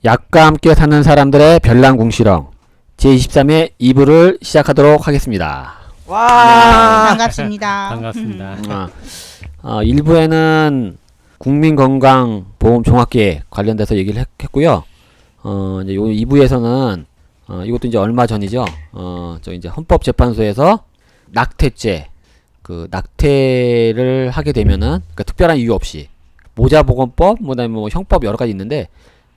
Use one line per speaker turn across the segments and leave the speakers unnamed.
약과 함께 사는 사람들의 별난궁시렁 제23회 2부를 시작하도록 하겠습니다.
와
반갑습니다.
반갑습니다.
1부에는 국민건강보험 종합계획 관련돼서 얘기를 했고요. 이제 요 2부에서는 이것도 이제 얼마 전이죠. 저 이제 헌법재판소에서 낙태죄, 그 낙태를 하게 되면은 그러니까 특별한 이유 없이 모자보건법, 그다음에 뭐 형법 여러 가지 있는데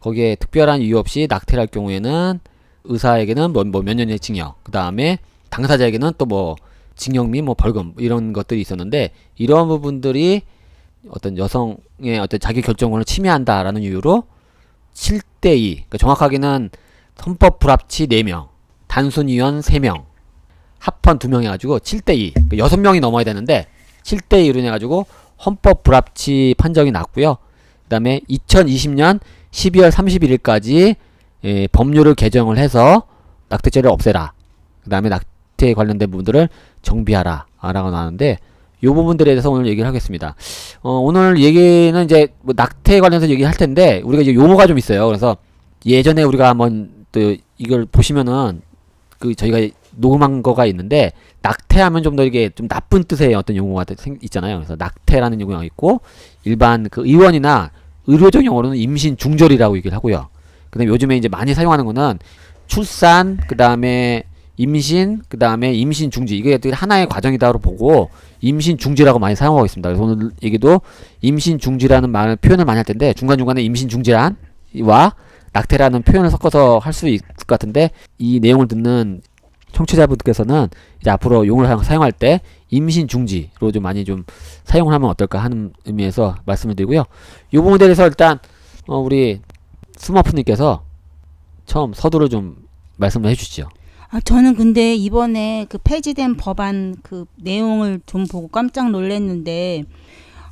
거기에 특별한 이유 없이 낙태를 할 경우에는 의사에게는 뭐 몇 년의 징역, 그다음에 당사자에게는 또 뭐 징역 및 뭐 벌금 이런 것들이 있었는데 이런 부분들이 어떤 여성의 어떤 자기 결정권을 침해한다라는 이유로 7대2, 그러니까 정확하게는 헌법 불합치 4명, 단순위원 3명, 합헌 2명 해가지고 7대2, 그러니까 6명이 넘어야 되는데 7대2로 해가지고 헌법 불합치 판정이 났고요. 그 다음에 2020년 12월 31일까지 법률을 개정을 해서 낙태죄를 없애라. 그 다음에 낙태에 관련된 부분들을 정비하라. 라고 나왔는데 이 부분들에 대해서 오늘 얘기를 하겠습니다. 오늘 얘기는 이제 뭐 낙태에 관련해서 얘기할 텐데 우리가 이제 용어가 좀 있어요. 그래서 예전에 우리가 한번 또 이걸 보시면은 그 저희가 녹음한 거가 있는데 낙태하면 좀 더 이게 좀 나쁜 뜻의 어떤 용어가 있잖아요. 그래서 낙태라는 용어가 있고 일반 그 의원이나 의료적 용어로는 임신 중절이라고 얘기를 하고요. 그다음에 요즘에 이제 많이 사용하는 거는 출산, 그다음에 임신, 그다음에 임신 중지, 이게 하나의 과정이다로 보고 임신 중지라고 많이 사용하고 있습니다. 그래서 오늘 얘기도 임신 중지라는 말을 표현을 많이 할 텐데 중간중간에 임신 중지란과 낙태라는 표현을 섞어서 할 수 있을 것 같은데 이 내용을 듣는 청취자분들께서는 이제 앞으로 용어를 사용할 때 임신 중지로 좀 많이 좀 사용을 하면 어떨까 하는 의미에서 말씀을 드리고요. 이 부분에 대해서 일단 우리 스머프님께서 처음 서두를 좀 말씀을 해주시죠.
저는 근데 이번에 그 폐지된 법안 그 내용을 좀 보고 깜짝 놀랐는데,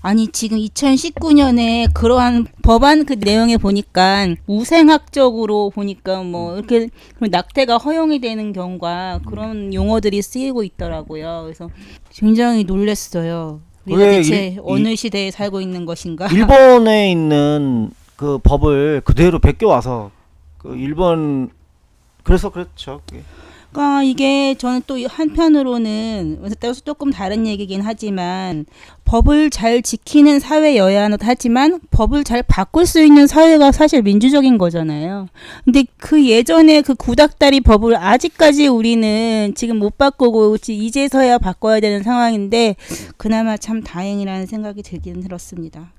아니 지금 2019년에 그러한 법안 그 내용에 보니까 우생학적으로 보니까 뭐 이렇게 낙태가 허용이 되는 경우가 그런 용어들이 쓰이고 있더라고요. 그래서 굉장히 놀랐어요. 우리가 대체 어느 시대에 살고 있는 것인가?
일본에 있는 그 법을 그대로 베껴와서 그 일본 그래서 그렇죠.
그러니까 이게 저는 또 한편으로는 조금 다른 얘기긴 하지만 법을 잘 지키는 사회여야 하지만 법을 잘 바꿀 수 있는 사회가 사실 민주적인 거잖아요. 근데 그 예전에 그 구닥다리 법을 아직까지 우리는 지금 못 바꾸고 이제서야 바꿔야 되는 상황인데 그나마 참 다행이라는 생각이 들긴 들었습니다.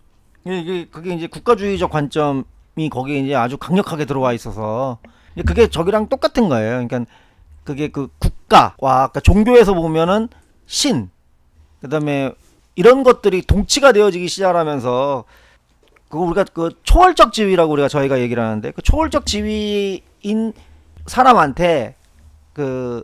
그게 이제 국가주의적 관점이 거기에 이제 아주 강력하게 들어와 있어서 그게 저기랑 똑같은 거예요. 그러니까 그게 그 국가와 그러니까 종교에서 보면은 신, 그다음에 이런 것들이 동치가 되어지기 시작하면서 그 우리가 그 초월적 지위라고 우리가 저희가 얘기를 하는데 그 초월적 지위인 사람한테 그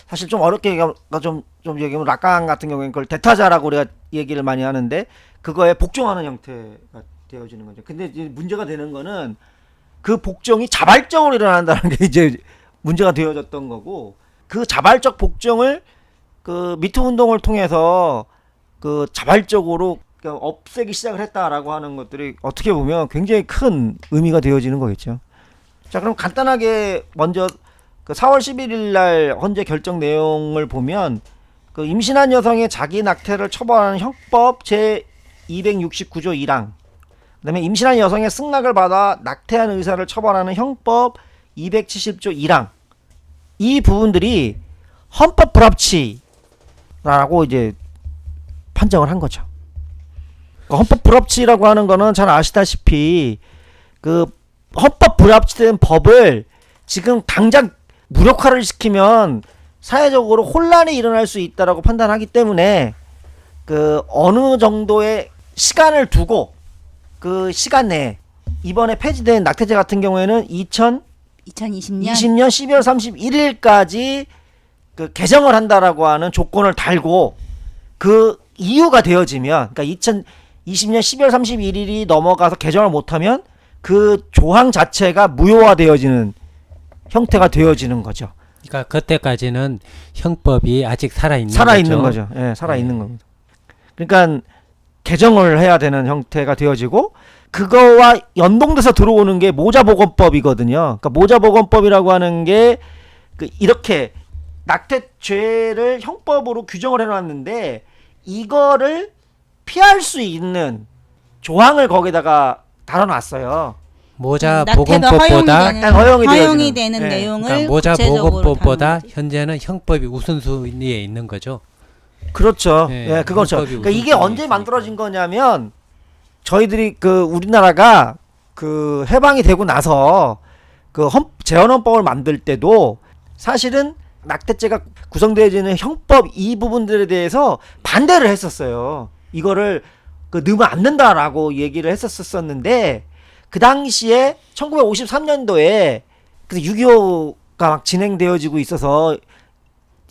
사실 좀 어렵게 얘기하면 좀 얘기하면 락강 같은 경우에는 그걸 대타자라고 우리가 얘기를 많이 하는데 그거에 복종하는 형태가 되어지는 거죠. 근데 이제 문제가 되는 거는 그 복종이 자발적으로 일어난다는 게 이제 문제가 되어졌던 거고, 그 자발적 복종을 그 미투 운동을 통해서 그 자발적으로 없애기 시작을 했다라고 하는 것들이 어떻게 보면 굉장히 큰 의미가 되어지는 거겠죠. 자, 그럼 간단하게 먼저 그 4월 11일 날 헌재 결정 내용을 보면 그 임신한 여성의 자기 낙태를 처벌하는 형법 제 269조 1항, 그다음에 임신한 여성의 승낙을 받아 낙태한 의사를 처벌하는 형법 270조 1항, 이 부분들이 헌법 불합치라고 이제 판정을 한 거죠. 헌법 불합치라고 하는 거는 잘 아시다시피 그 헌법 불합치된 법을 지금 당장 무력화를 시키면 사회적으로 혼란이 일어날 수 있다라고 판단하기 때문에 그 어느 정도의 시간을 두고 그 시간 내에 이번에 폐지된 낙태죄 같은 경우에는 2020년 12월 31일까지 그 개정을 한다라고 하는 조건을 달고 그 이유가 되어지면, 그러니까 2020년 12월 31일이 넘어가서 개정을 못하면 그 조항 자체가 무효화되어지는 형태가 되어지는 거죠.
그러니까 그때까지는 형법이 아직 살아있는
거죠. 예, 살아있는 겁니다. 그러니까 개정을 해야 되는 형태가 되어지고 그거와 연동돼서 들어오는 게 모자보건법이거든요. 그러니까 모자보건법이라고 하는 게 그 이렇게 낙태죄를 형법으로 규정을 해놨는데 이거를 피할 수 있는 조항을 거기다가 달아놨어요.
모자
낙태가
보건법보다
약간 허용이
허용이
되어지는.
되는
네.
내용을
그러니까 모자
구체적으로
보건법보다
다루는 거지.
현재는 형법이 우선순위에 있는 거죠.
그렇죠.
네,
예, 그거죠.
형법이
그러니까 이게
우선순위에
언제
있으니까.
만들어진 거냐면 저희들이 그 우리나라가 그 해방이 되고 나서 그 재헌헌법을 만들 때도 사실은 낙태죄가 구성되어지는 형법 이 부분들에 대해서 반대를 했었어요. 이거를 그 넣으면 안 된다라고 얘기를 했었었는데 그 당시에 1953년도에 그 6.25가 막 진행되어지고 있어서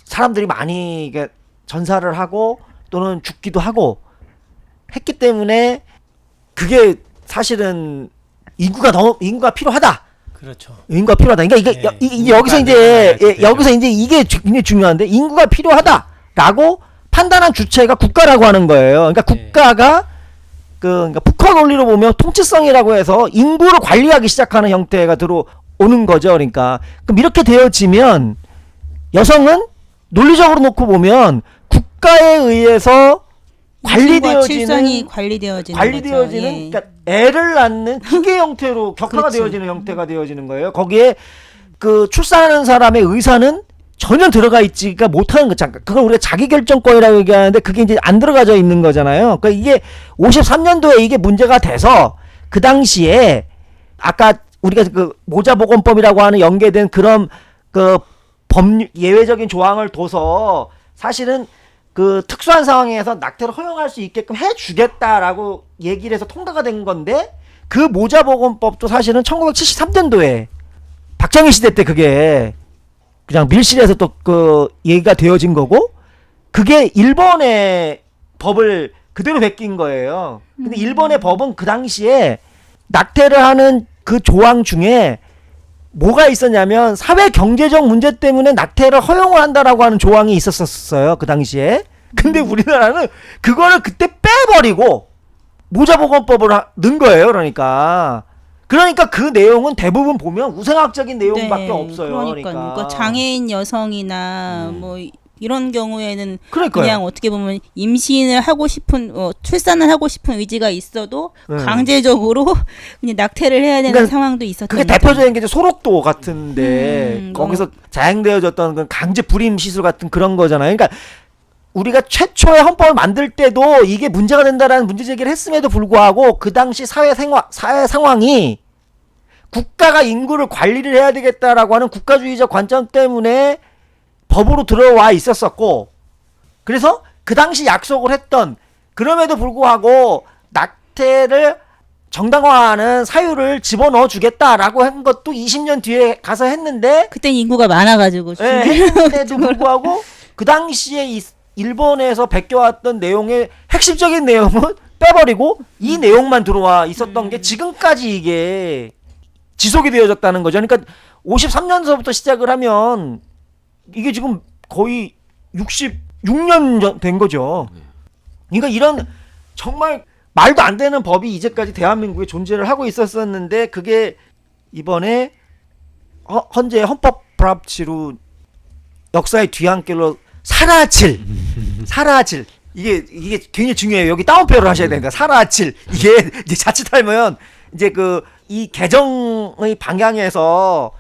사람들이 많이 이게 전사를 하고 또는 죽기도 하고 했기 때문에 그게 사실은 인구가 필요하다.
그렇죠.
인구가 필요하다. 그러니까 이게,
네,
이게
인구가
여기서 이제
늘어나야 되죠.
여기서 이제 이게 굉장히 중요한데 인구가 필요하다라고 판단한 주체가 국가라고 하는 거예요. 그러니까
네.
국가가 그러니까 푸커 논리로 보면 통치성이라고 해서 인구를 관리하기 시작하는 형태가 들어오는 거죠. 그러니까 그럼 이렇게 되어지면 여성은 논리적으로 놓고 보면 국가에 의해서
칠성이 관리되어지는 거죠. 예.
그러니까 애를 낳는 기계 형태로 격화가
그렇지.
되어지는 형태가 되어지는 거예요. 거기에 그 출산하는 사람의 의사는 전혀 들어가 있지가 못하는 거. 잠깐 그걸 우리가 자기결정권이라고 얘기하는데 그게 이제 안 들어가져 있는 거잖아요. 그러니까 이게 53년도에 이게 문제가 돼서 그 당시에 아까 우리가 그 모자보건법이라고 하는 연계된 그런 그 법률 예외적인 조항을 둬서 사실은 그 특수한 상황에서 낙태를 허용할 수 있게끔 해주겠다라고 얘기를 해서 통과가 된 건데 그 모자보건법도 사실은 1973년도에 박정희 시대 때 그게 그냥 밀실에서 또 그 얘기가 되어진 거고 그게 일본의 법을 그대로 베낀 거예요. 근데 일본의 법은 그 당시에 낙태를 하는 그 조항 중에 뭐가 있었냐면 사회 경제적 문제 때문에 낙태를 허용을 한다라고 하는 조항이 있었어요. 그 당시에. 근데 우리나라는 그거를 그때 빼버리고 모자보건법을 넣은 거예요. 그러니까 그 내용은 대부분 보면 우상학적인 내용밖에 없어요.
그러니까 장애인 여성이나 뭐 이런 경우에는
그러니까요.
그냥 어떻게 보면 임신을 하고 싶은 출산을 하고 싶은 의지가 있어도
네.
강제적으로 그냥 낙태를 해야 되는
그러니까
상황도 있었던
그게
거죠.
대표적인 게 이제 소록도 같은데 거기서 자행되어졌던 그 강제 불임 시술 같은 그런 거잖아요. 그러니까 우리가 최초의 헌법을 만들 때도 이게 문제가 된다라는 문제 제기를 했음에도 불구하고 그 당시 사회 상황이 국가가 인구를 관리를 해야 되겠다라고 하는 국가주의적 관점 때문에 법으로 들어와 있었었고 그래서 그 당시 약속을 했던 그럼에도 불구하고 낙태를 정당화하는 사유를 집어넣어 주겠다라고 한 것도 20년 뒤에 가서 했는데
그땐 인구가 많아가지고
했는데도 불구하고 그 당시에 일본에서 베껴왔던 내용의 핵심적인 내용은 빼버리고 이 내용만 들어와 있었던 게 지금까지 이게 지속이 되어졌다는 거죠. 그러니까 53년서부터 시작을 하면 이게 지금 거의 66년 된 거죠. 그러니까 이런 정말 말도 안 되는 법이 이제까지 대한민국에 존재를 하고 있었었는데 그게 이번에 현재 헌법 불합치로 역사의 뒤안길로 사라질 이게 굉장히 중요해요. 여기 따옴표를 하셔야 됩니다. 사라질 이게 이제 자칫하면 이제 그 이 개정의 방향에서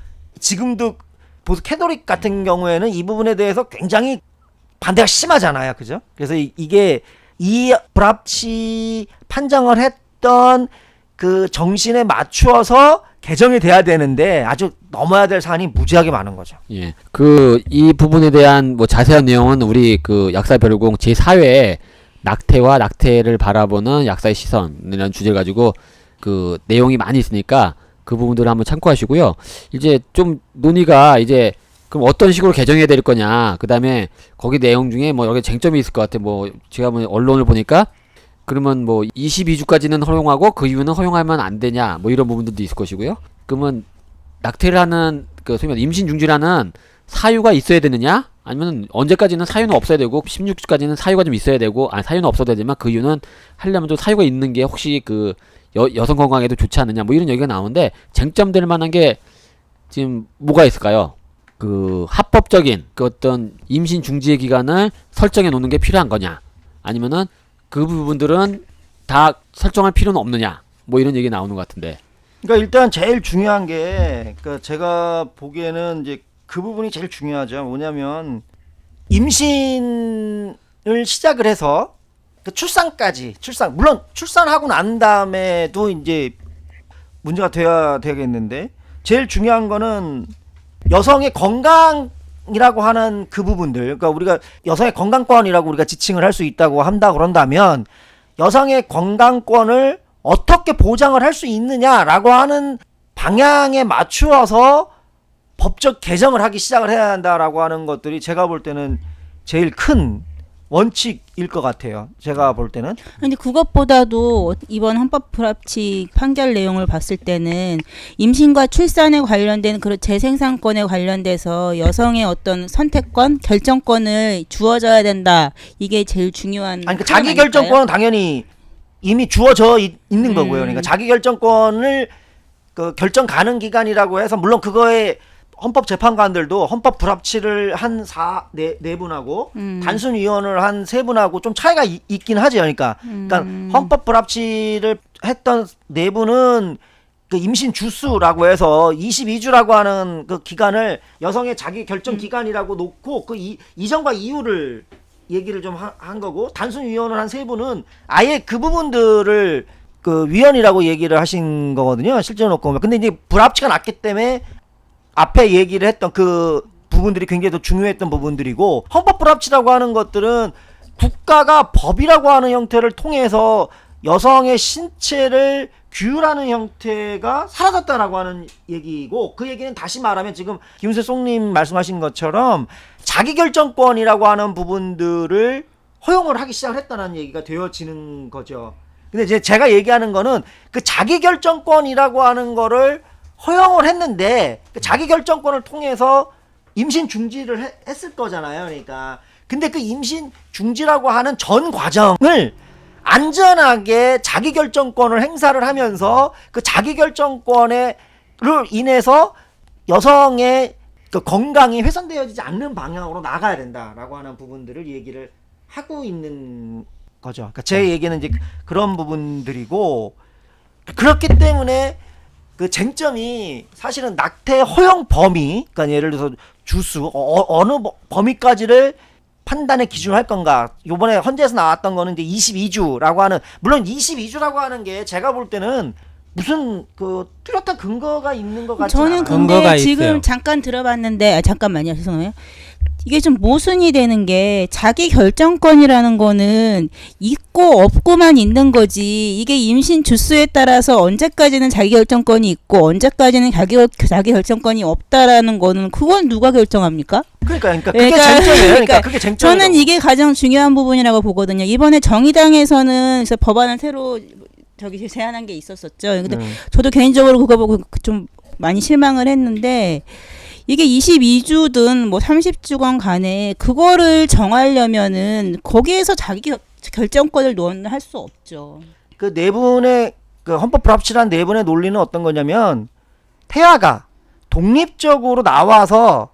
지금도 보수 캐톨릭 같은 경우에는 이 부분에 대해서 굉장히 반대가 심하잖아요. 그죠? 그래서 이게 이 불합치 판정을 했던 그 정신에 맞추어서 개정이 돼야 되는데 아주 넘어야 될 사안이 무지하게 많은 거죠.
예. 이 부분에 대한 뭐 자세한 내용은 우리 그 약사별공 제4회 낙태와 낙태를 바라보는 약사의 시선이라는 주제를 가지고 그 내용이 많이 있으니까 그 부분들을 한번 참고하시고요. 이제 좀 논의가 이제 그럼 어떤 식으로 개정해야 될 거냐. 그다음에 거기 내용 중에 뭐 여러 개 쟁점이 있을 것 같아. 뭐 제가 뭐 언론을 보니까 그러면 뭐 22주까지는 허용하고 그 이후는 허용하면 안 되냐. 뭐 이런 부분들도 있을 것이고요. 그러면 낙태를 하는 그 소위 말해 임신 중지라는 사유가 있어야 되느냐? 아니면 언제까지는 사유는 없어야 되고 16주까지는 사유가 좀 있어야 되고 사유는 없어야 되지만 그 이유는 하려면 또 사유가 있는 게 혹시 그 여성 건강에도 좋지 않느냐 뭐 이런 얘기가 나오는데 쟁점될 만한 게 지금 뭐가 있을까요? 그 합법적인 그 어떤 임신 중지의 기간을 설정해 놓는 게 필요한 거냐 아니면은 그 부분들은 다 설정할 필요는 없느냐 뭐 이런 얘기 나오는 것 같은데.
그러니까 일단 제일 중요한 게 그러니까 제가 보기에는 이제 그 부분이 제일 중요하죠. 뭐냐면 임신을 시작을 해서 그 출산까지 물론 출산하고 난 다음에도 이제 문제가 돼야 되겠는데 제일 중요한 거는 여성의 건강이라고 하는 그 부분들 그러니까 우리가 여성의 건강권이라고 우리가 지칭을 할 수 있다고 한다 그런다면 여성의 건강권을 어떻게 보장을 할 수 있느냐라고 하는 방향에 맞추어서 법적 개정을 하기 시작을 해야 한다라고 하는 것들이 제가 볼 때는 제일 큰 원칙일 것 같아요. 제가 볼 때는.
근데 그것보다도 이번 헌법 불합치 판결 내용을 봤을 때는 임신과 출산에 관련된 그런 재생산권에 관련돼서 여성의 어떤 선택권, 결정권을 주어져야 된다. 이게 제일 중요한.
아니 그 자기 결정권은 당연히 이미 주어져 있는 거고요. 그러니까 자기 결정권을 그 결정 가능 기간이라고 해서 물론 그거에 헌법재판관들도 헌법 불합치를 한 네 분하고 단순 위원을 한 세 분하고 좀 차이가 있긴 하죠. 그러니까 헌법 불합치를 했던 네 분은 그 임신 주수라고 해서 22주라고 하는 그 기간을 여성의 자기 결정 기간이라고 놓고 그 이전과 이후를 얘기를 좀 한 거고 단순 위원을 한 세 분은 아예 그 부분들을 그 위헌이라고 얘기를 하신 거거든요. 실제로 놓고 보면. 근데 이제 불합치가 났기 때문에 앞에 얘기를 했던 그 부분들이 굉장히 더 중요했던 부분들이고 헌법 불합치라고 하는 것들은 국가가 법이라고 하는 형태를 통해서 여성의 신체를 규율하는 형태가 사라졌다라고 하는 얘기고 그 얘기는 다시 말하면 지금 김은세 송님 말씀하신 것처럼 자기결정권이라고 하는 부분들을 허용을 하기 시작을 했다는 얘기가 되어지는 거죠. 근데 이제 제가 얘기하는 거는 그 자기결정권이라고 하는 거를 허용을 했는데 그 자기결정권을 통해서 임신 중지를 했을 거잖아요. 그러니까 근데 그 임신 중지라고 하는 전 과정을 안전하게 자기결정권을 행사를 하면서 그 자기결정권을 인해서 여성의 그 건강이 훼손되어지지 않는 방향으로 나가야 된다라고 하는 부분들을 얘기를 하고 있는 거죠. 그러니까 제 얘기는 이제 그런 부분들이고 그렇기 때문에 그 쟁점이 사실은 낙태 허용 범위, 그러니까 예를 들어서 주수 어느 범위까지를 판단의 기준을 할 건가. 요번에 헌재에서 나왔던 거는 이제 22주라고 하는 물론 22주라고 하는 게 제가 볼 때는 무슨 그 뚜렷한 근거가 있는 것 같지 않아요.
저는 근데
근거가
지금
있어요.
잠깐 들어봤는데 잠깐만요. 죄송해요. 이게 좀 모순이 되는 게 자기 결정권이라는 거는 있고 없고만 있는 거지. 이게 임신 주수에 따라서 언제까지는 자기 결정권이 있고 언제까지는 자기 결정권이 없다라는 거는 그건 누가 결정합니까?
그게 쟁점이에요. 그러니까 그게 쟁점이에요.
저는 이게 가장 중요한 부분이라고 보거든요. 이번에 정의당에서는 그래서 법안을 새로 저기 제안한 게 있었었죠. 근데 저도 개인적으로 그거 보고 좀 많이 실망을 했는데 이게 22주든 뭐 30주건 간에 그거를 정하려면은 거기에서 자기 결정권을 논할 수 없죠.
그 네 분의 그 헌법 불합치란 네 분의 논리는 어떤 거냐면 태아가 독립적으로 나와서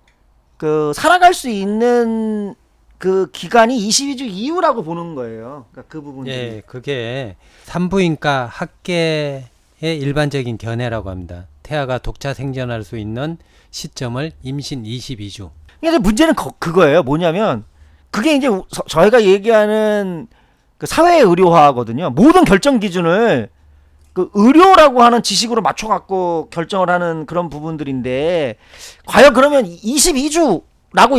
그 살아갈 수 있는 그 기간이 22주 이후라고 보는 거예요. 그러니까 그 부분이.
예, 그게 산부인과 학계의 일반적인 견해라고 합니다. 태아가 독자 생존할 수 있는 시점을 임신 22주.
근데 문제는 그거예요. 뭐냐면 그게 이제 저희가 얘기하는 그 사회 의료화거든요. 모든 결정 기준을 그 의료라고 하는 지식으로 맞춰갖고 결정을 하는 그런 부분들인데 과연 그러면 22주라고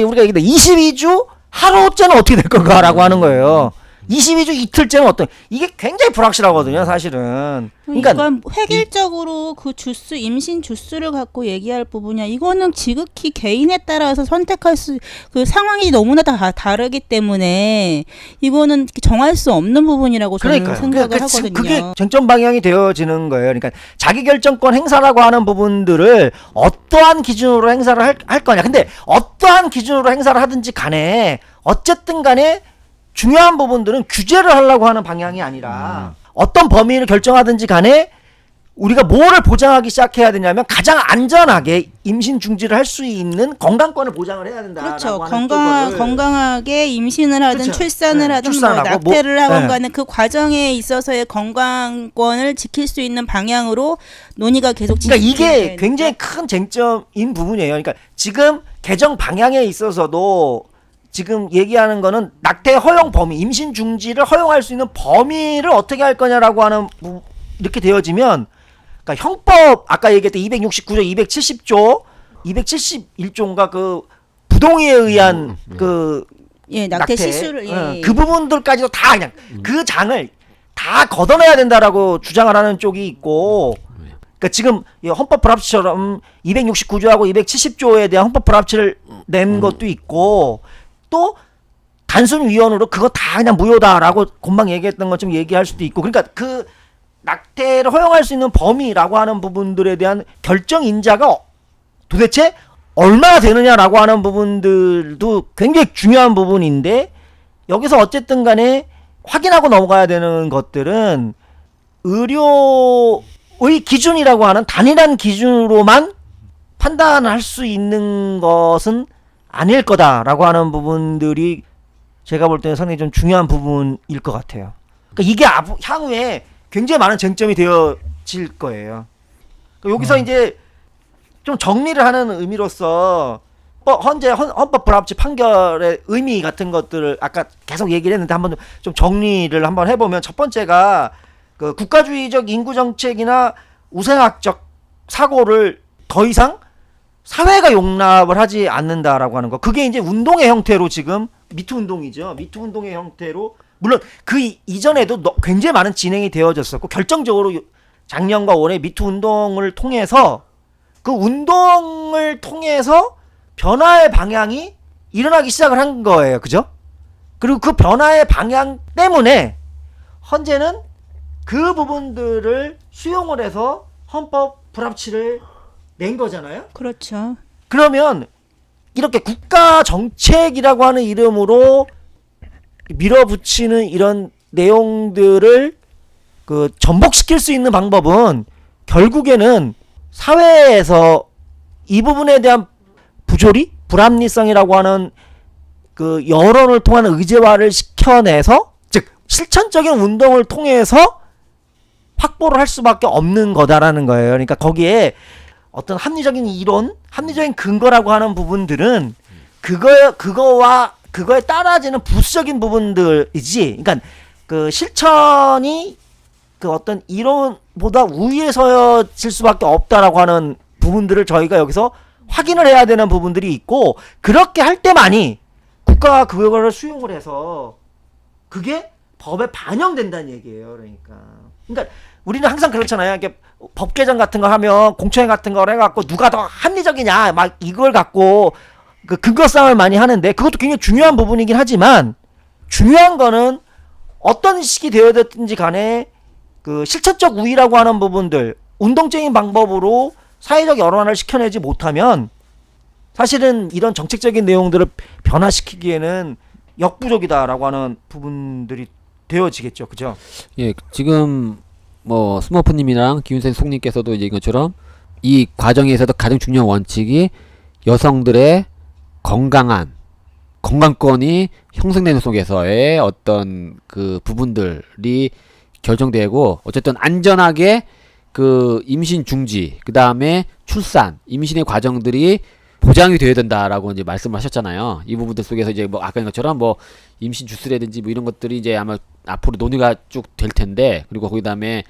우리가 얘기해 22주 하루째는 어떻게 될 건가라고 하는 거예요. 22주 이틀째는 어떤 이게 굉장히 불확실하거든요, 사실은.
그러니까 획일적으로 그 주수 임신 주수를 갖고 얘기할 부분이야. 이거는 지극히 개인에 따라서 선택할 그 상황이 너무나 다 다르기 때문에 이거는 정할 수 없는 부분이라고 저는 생각을 하거든요.
그게 쟁점 방향이 되어지는 거예요. 그러니까 자기 결정권 행사라고 하는 부분들을 어떠한 기준으로 행사를 할 거냐. 근데 어떠한 기준으로 행사를 하든지 간에 어쨌든 간에 중요한 부분들은 규제를 하려고 하는 방향이 아니라 어떤 범위를 결정하든지 간에 우리가 뭐를 보장하기 시작해야 되냐면 가장 안전하게 임신 중지를 할 수 있는 건강권을 보장을 해야 된다.
그렇죠. 건강하게 임신을 하든
그렇죠.
출산을
네,
하든 뭐
출산하고
낙태를
뭐,
하건
네.
간에 그 과정에 있어서의 건강권을 지킬 수 있는 방향으로 논의가 계속
그러니까
진행돼야
이게
되니까.
굉장히 큰 쟁점인 부분이에요. 그러니까 지금 개정 방향에 있어서도 지금 얘기하는 거는 낙태 허용 범위, 임신 중지를 허용할 수 있는 범위를 어떻게 할 거냐라고 하는 이렇게 되어지면, 그러니까 형법 아까 얘기했던 269조, 270조, 271조인가 그 부동의에 의한 그
예, 낙태 시술을 예.
그 부분들까지도 다 그냥 그 장을 다 걷어내야 된다라고 주장을 하는 쪽이 있고, 그러니까 지금 이 헌법 불합치처럼 269조하고 270조에 대한 헌법 불합치를 낸 것도 있고, 또 단순 위헌으로 그거 다 그냥 무효다라고 금방 얘기했던 것좀 얘기할 수도 있고, 그러니까 그 낙태를 허용할 수 있는 범위라고 하는 부분들에 대한 결정 인자가 도대체 얼마나 되느냐라고 하는 부분들도 굉장히 중요한 부분인데, 여기서 어쨌든 간에 확인하고 넘어가야 되는 것들은 의료의 기준이라고 하는 단일한 기준으로만 판단할 수 있는 것은 아닐 거다라고 하는 부분들이 제가 볼 때는 상당히 좀 중요한 부분일 것 같아요. 그러니까 이게 향후에 굉장히 많은 쟁점이 되어질 거예요. 그러니까 여기서 이제 좀 정리를 하는 의미로서 현재 헌법 불합치 판결의 의미 같은 것들을 아까 계속 얘기를 했는데 한번 좀 정리를 한번 해보면, 첫 번째가 그 국가주의적 인구 정책이나 우생학적 사고를 더 이상 사회가 용납을 하지 않는다라고 하는 거. 그게 이제 운동의 형태로 지금 미투 운동이죠. 미투 운동의 형태로, 물론 그 이전에도 굉장히 많은 진행이 되어졌었고, 결정적으로 작년과 올해 미투 운동을 통해서 그 운동을 통해서 변화의 방향이 일어나기 시작을 한 거예요. 그죠? 그리고 그 변화의 방향 때문에 현재는 그 부분들을 수용을 해서 헌법 불합치를 낸 거잖아요.
그렇죠.
그러면 이렇게 국가 정책이라고 하는 이름으로 밀어붙이는 이런 내용들을 그 전복시킬 수 있는 방법은 결국에는 사회에서 이 부분에 대한 부조리, 불합리성이라고 하는 그 여론을 통한 의제화를 시켜내서, 즉 실천적인 운동을 통해서 확보를 할 수밖에 없는 거다라는 거예요. 그러니까 거기에 어떤 합리적인 이론, 합리적인 근거라고 하는 부분들은 그거와 그거에 따라지는 부수적인 부분들이지, 그러니까 그 실천이 그 어떤 이론보다 우위에 서질 수밖에 없다라고 하는 부분들을 저희가 여기서 확인을 해야 되는 부분들이 있고, 그렇게 할 때만이 국가가 그거를 수용을 해서 그게 법에 반영된다는 얘기예요. 그러니까 우리는 항상 그렇잖아요. 이렇게 법 개정 같은 거 하면 공청회 같은 걸 해갖고 누가 더 합리적이냐 막 이걸 갖고 그 근거 싸움을 많이 하는데, 그것도 굉장히 중요한 부분이긴 하지만, 중요한 거는 어떤 식이 되어졌든지 간에 그 실천적 우위라고 하는 부분들, 운동적인 방법으로 사회적 여론화를 시켜내지 못하면 사실은 이런 정책적인 내용들을 변화시키기에는 역부족이다라고 하는 부분들이 되어지겠죠. 그죠?
예, 지금 뭐 스머프님이랑 기윤생 송님께서도 이제 이것처럼 이 과정에서도 가장 중요한 원칙이 여성들의 건강권이 형성되는 속에서의 어떤 그 부분들이 결정되고, 어쨌든 안전하게 그 임신 중지, 그 다음에 출산, 임신의 과정들이 보장이 되어야 된다라고 이제 말씀을 하셨잖아요. 이 부분들 속에서 이제 뭐 아까 것처럼 뭐 임신 주스라든지 뭐 이런 것들이 이제 아마 앞으로 논의가 쭉 될 텐데, 그리고 그 다음에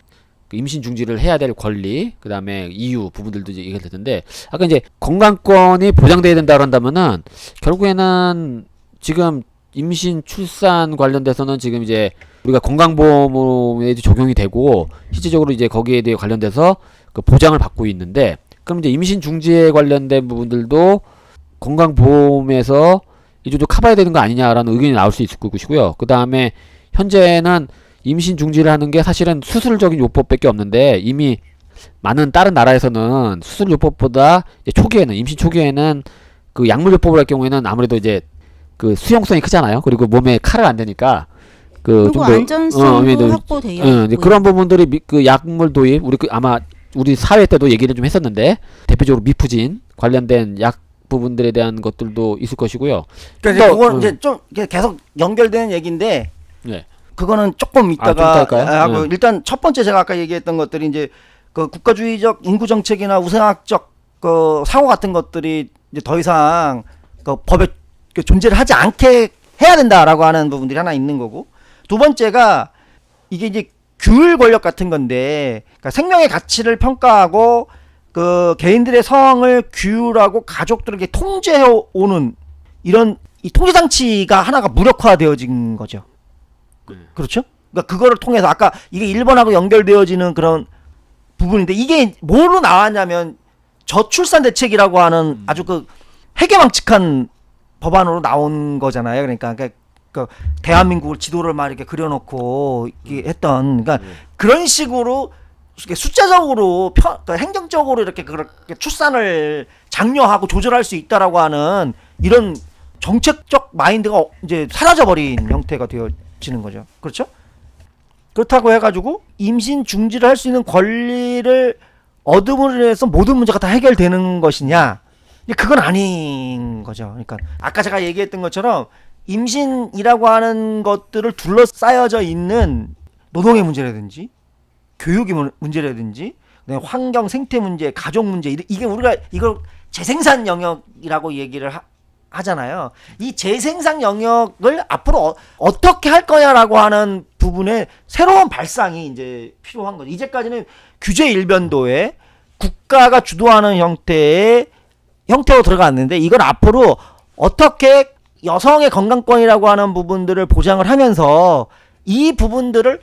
임신 중지를 해야 될 권리, 그 다음에 이유 부분들도 이제 얘기할 텐데, 아까 이제 건강권이 보장돼야 된다 그런다면은 결국에는 지금 임신 출산 관련돼서는 지금 이제 우리가 건강보험에 적용이 되고, 실질적으로 이제 거기에 대해 관련돼서 그 보장을 받고 있는데, 그럼 이제 임신 중지에 관련된 부분들도 건강보험에서 이 정도 커버해야 되는 거 아니냐라는 의견이 나올 수 있을 것이고요. 그 다음에 현재는 임신 중지를 하는 게 사실은 수술적인 요법밖에 없는데, 이미 많은 다른 나라에서는 수술 요법보다 초기에는, 임신 초기에는 그 약물 요법을 할 경우에는 아무래도 이제 그 수용성이 크잖아요. 그리고 몸에 칼을 안 대니까 그
그리고
좀
안전성도 확보되어
이제
있고요.
그런 부분들이 그 약물 도입 우리 아마 우리 사회 때도 얘기를 좀 했었는데 대표적으로 미프진 관련된 약 부분들에 대한 것들도 있을 것이고요.
그러니까 이제
또,
그건 이제 좀 이게 계속 연결되는 얘기인데
네.
그거는 조금
좀
이따가
이따 할까요?
하고
네.
일단 첫 번째 제가 아까 얘기했던 것들이 이제 그 국가주의적 인구 정책이나 우생학적 그 사고 같은 것들이 이제 더 이상 그 법에 그 존재를 하지 않게 해야 된다라고 하는 부분들이 하나 있는 거고, 두 번째가 이게 이제 규율 권력 같은 건데, 그러니까 생명의 가치를 평가하고 그 개인들의 성을 규율하고 가족들에게 통제해 오는 이런 이 통제 장치가 하나가 무력화되어진 거죠. 그렇죠? 그러니까 그거를 통해서 아까 이게 일본하고 연결되어지는 그런 부분인데, 이게 뭐로 나왔냐면 저출산 대책이라고 하는 아주 그 해괴망측한 법안으로 나온 거잖아요. 그러니까 그 대한민국을 지도를 막 이렇게 그려놓고 이렇게 했던, 그러니까 그런 식으로 이렇게 숫자적으로 그러니까 행정적으로 이렇게 그렇게 출산을 장려하고 조절할 수 있다라고 하는 이런 정책적 마인드가 이제 사라져버린 형태가 되어지는 거죠. 그렇죠? 그렇다고 해가지고 임신 중지를 할 수 있는 권리를 얻음으로 인해서 모든 문제가 다 해결되는 것이냐? 그건 아닌 거죠. 그러니까 아까 제가 얘기했던 것처럼 임신이라고 하는 것들을 둘러싸여져 있는 노동의 문제라든지 교육의 문제라든지 환경 생태 문제, 가족 문제, 이게 우리가 이걸 재생산 영역이라고 얘기를 하잖아요. 이 재생산 영역을 앞으로 어떻게 할 거냐라고 하는 부분에 새로운 발상이 이제 필요한 거죠. 이제까지는 규제 일변도에 국가가 주도하는 형태로 들어갔는데, 이걸 앞으로 어떻게 여성의 건강권이라고 하는 부분들을 보장을 하면서 이 부분들을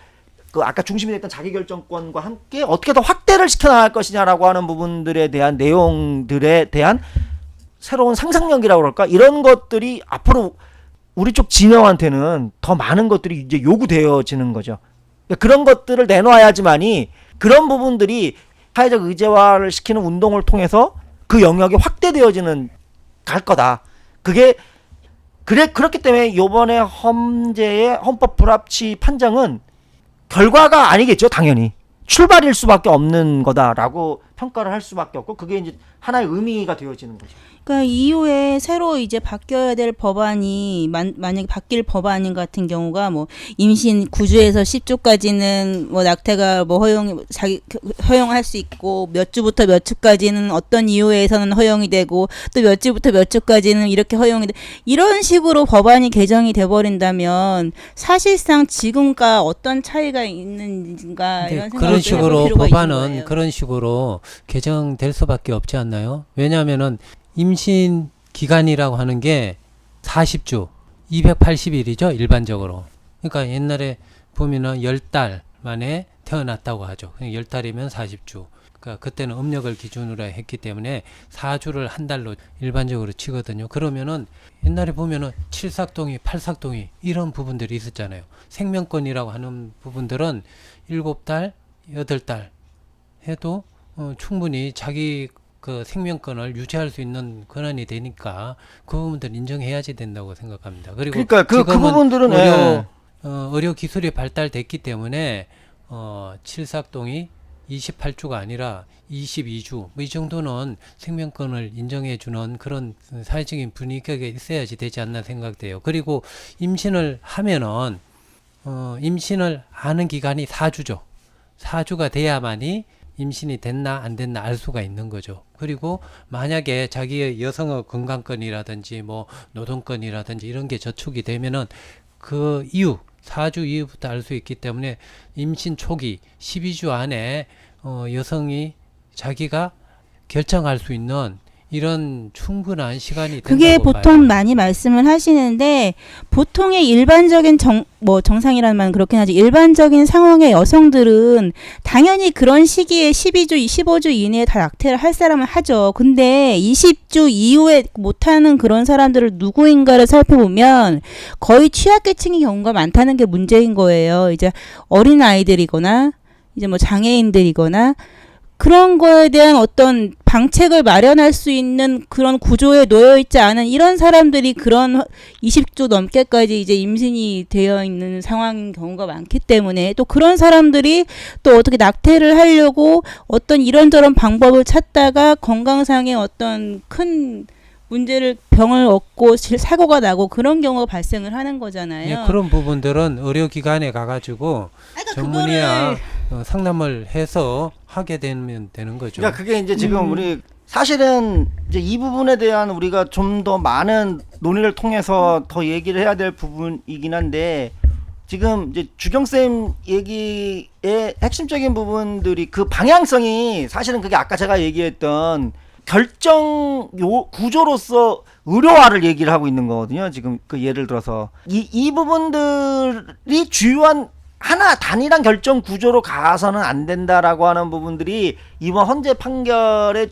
그 아까 중심이 됐던 자기결정권과 함께 어떻게 더 확대를 시켜나갈 것이냐라고 하는 부분들에 대한 내용들에 대한 새로운 상상력이라고 그럴까? 이런 것들이 앞으로 우리 쪽 진영한테는 더 많은 것들이 이제 요구되어지는 거죠. 그러니까 그런 것들을 내놓아야지만이 그런 부분들이 사회적 의제화를 시키는 운동을 통해서 그 영역이 확대되어지는 갈 거다. 그렇기 때문에 이번에 헌재의 헌법 불합치 판정은 결과가 아니겠죠. 당연히 출발일 수밖에 없는 거다라고 평가를 할 수밖에 없고, 그게 이제 하나의 의미가 되어지는 거죠.
그러니까 이후에 새로 이제 바뀌어야 될 법안이 만약에 바뀔 법안 같은 경우가 뭐 임신 9주에서 10주까지는 뭐 낙태가 뭐 허용할 수 있고, 몇 주부터 몇 주까지는 어떤 이유에서는 허용이 되고, 또 몇 주부터 몇 주까지는 이렇게 허용이 돼, 이런 식으로 법안이 개정이 돼 버린다면 사실상 지금과 어떤 차이가 있는가 이런 생각을
그런 식으로
해볼 필요가 있는
법안은
거예요.
그런 식으로 개정될 수밖에 없지 않나요? 왜냐하면은 임신 기간이라고 하는 게 40주, 280일이죠, 일반적으로. 그러니까 옛날에 보면은 10달 만에 태어났다고 하죠. 10달이면 40주. 그러니까 그때는 음력을 기준으로 했기 때문에 4주를 한 달로 일반적으로 치거든요. 그러면은 옛날에 보면은 7삭동이, 8삭동이 이런 부분들이 있었잖아요. 생명권이라고 하는 부분들은 7달, 8달 해도 충분히 자기 그 생명권을 유지할 수 있는 권한이 되니까 그 부분들 인정해야지 된다고 생각합니다. 그리고
그러니까 그
지금은
부분들은
의료 기술이 발달됐기 때문에 7삭동이 28주가 아니라 22주 뭐 이 정도는 생명권을 인정해 주는 그런 사회적인 분위기가 있어야지 되지 않나 생각돼요. 그리고 임신을 하면은 임신을 하는 기간이 4주죠. 4주가 돼야만이 임신이 됐나 안 됐나 알 수가 있는 거죠. 그리고 만약에 자기의 여성의 건강권이라든지 뭐 노동권이라든지 이런 게 저촉이 되면은 그 이후 4주 이후부터 알 수 있기 때문에 임신 초기 12주 안에 여성이 자기가 결정할 수 있는 이런 충분한 시간이 된다고
그게
봐요.
보통 많이 말씀을 하시는데, 보통의 일반적인 정상이라는 말은 그렇긴 하지, 일반적인 상황의 여성들은 당연히 그런 시기에 12주, 15주 이내에 다 낙태를 할 사람은 하죠. 근데 20주 이후에 못하는 그런 사람들을 누구인가를 살펴보면 거의 취약계층의 경우가 많다는 게 문제인 거예요. 이제 어린 아이들이거나 이제 뭐 장애인들이거나 그런 거에 대한 어떤 장책을 마련할 수 있는 그런 구조에 놓여 있지 않은 이런 사람들이 그런 20주 넘게까지 이제 임신이 되어 있는 상황인 경우가 많기 때문에 또 그런 사람들이 또 어떻게 낙태를 하려고 어떤 이런저런 방법을 찾다가 건강상의 어떤 큰 문제를 병을 얻고 사고가 나고 그런 경우가 발생을 하는 거잖아요.
예, 그런 부분들은 의료기관에 가가지고 전문의와 상담을 해서 하게 되면 되는 거죠.
그러니까 그게 이제 지금 우리 사실은 이제 이 부분에 대한 우리가 좀 더 많은 논의를 통해서 더 얘기를 해야 될 부분이긴 한데 지금 이제 주경쌤 얘기의 핵심적인 부분들이 그 방향성이 사실은 그게 아까 제가 얘기했던 결정 구조로서 의료화를 얘기를 하고 있는 거거든요. 지금 그 예를 들어서 이 부분들이 주요한 하나 단일한 결정 구조로 가서는 안 된다라고 하는 부분들이 이번 헌재 판결의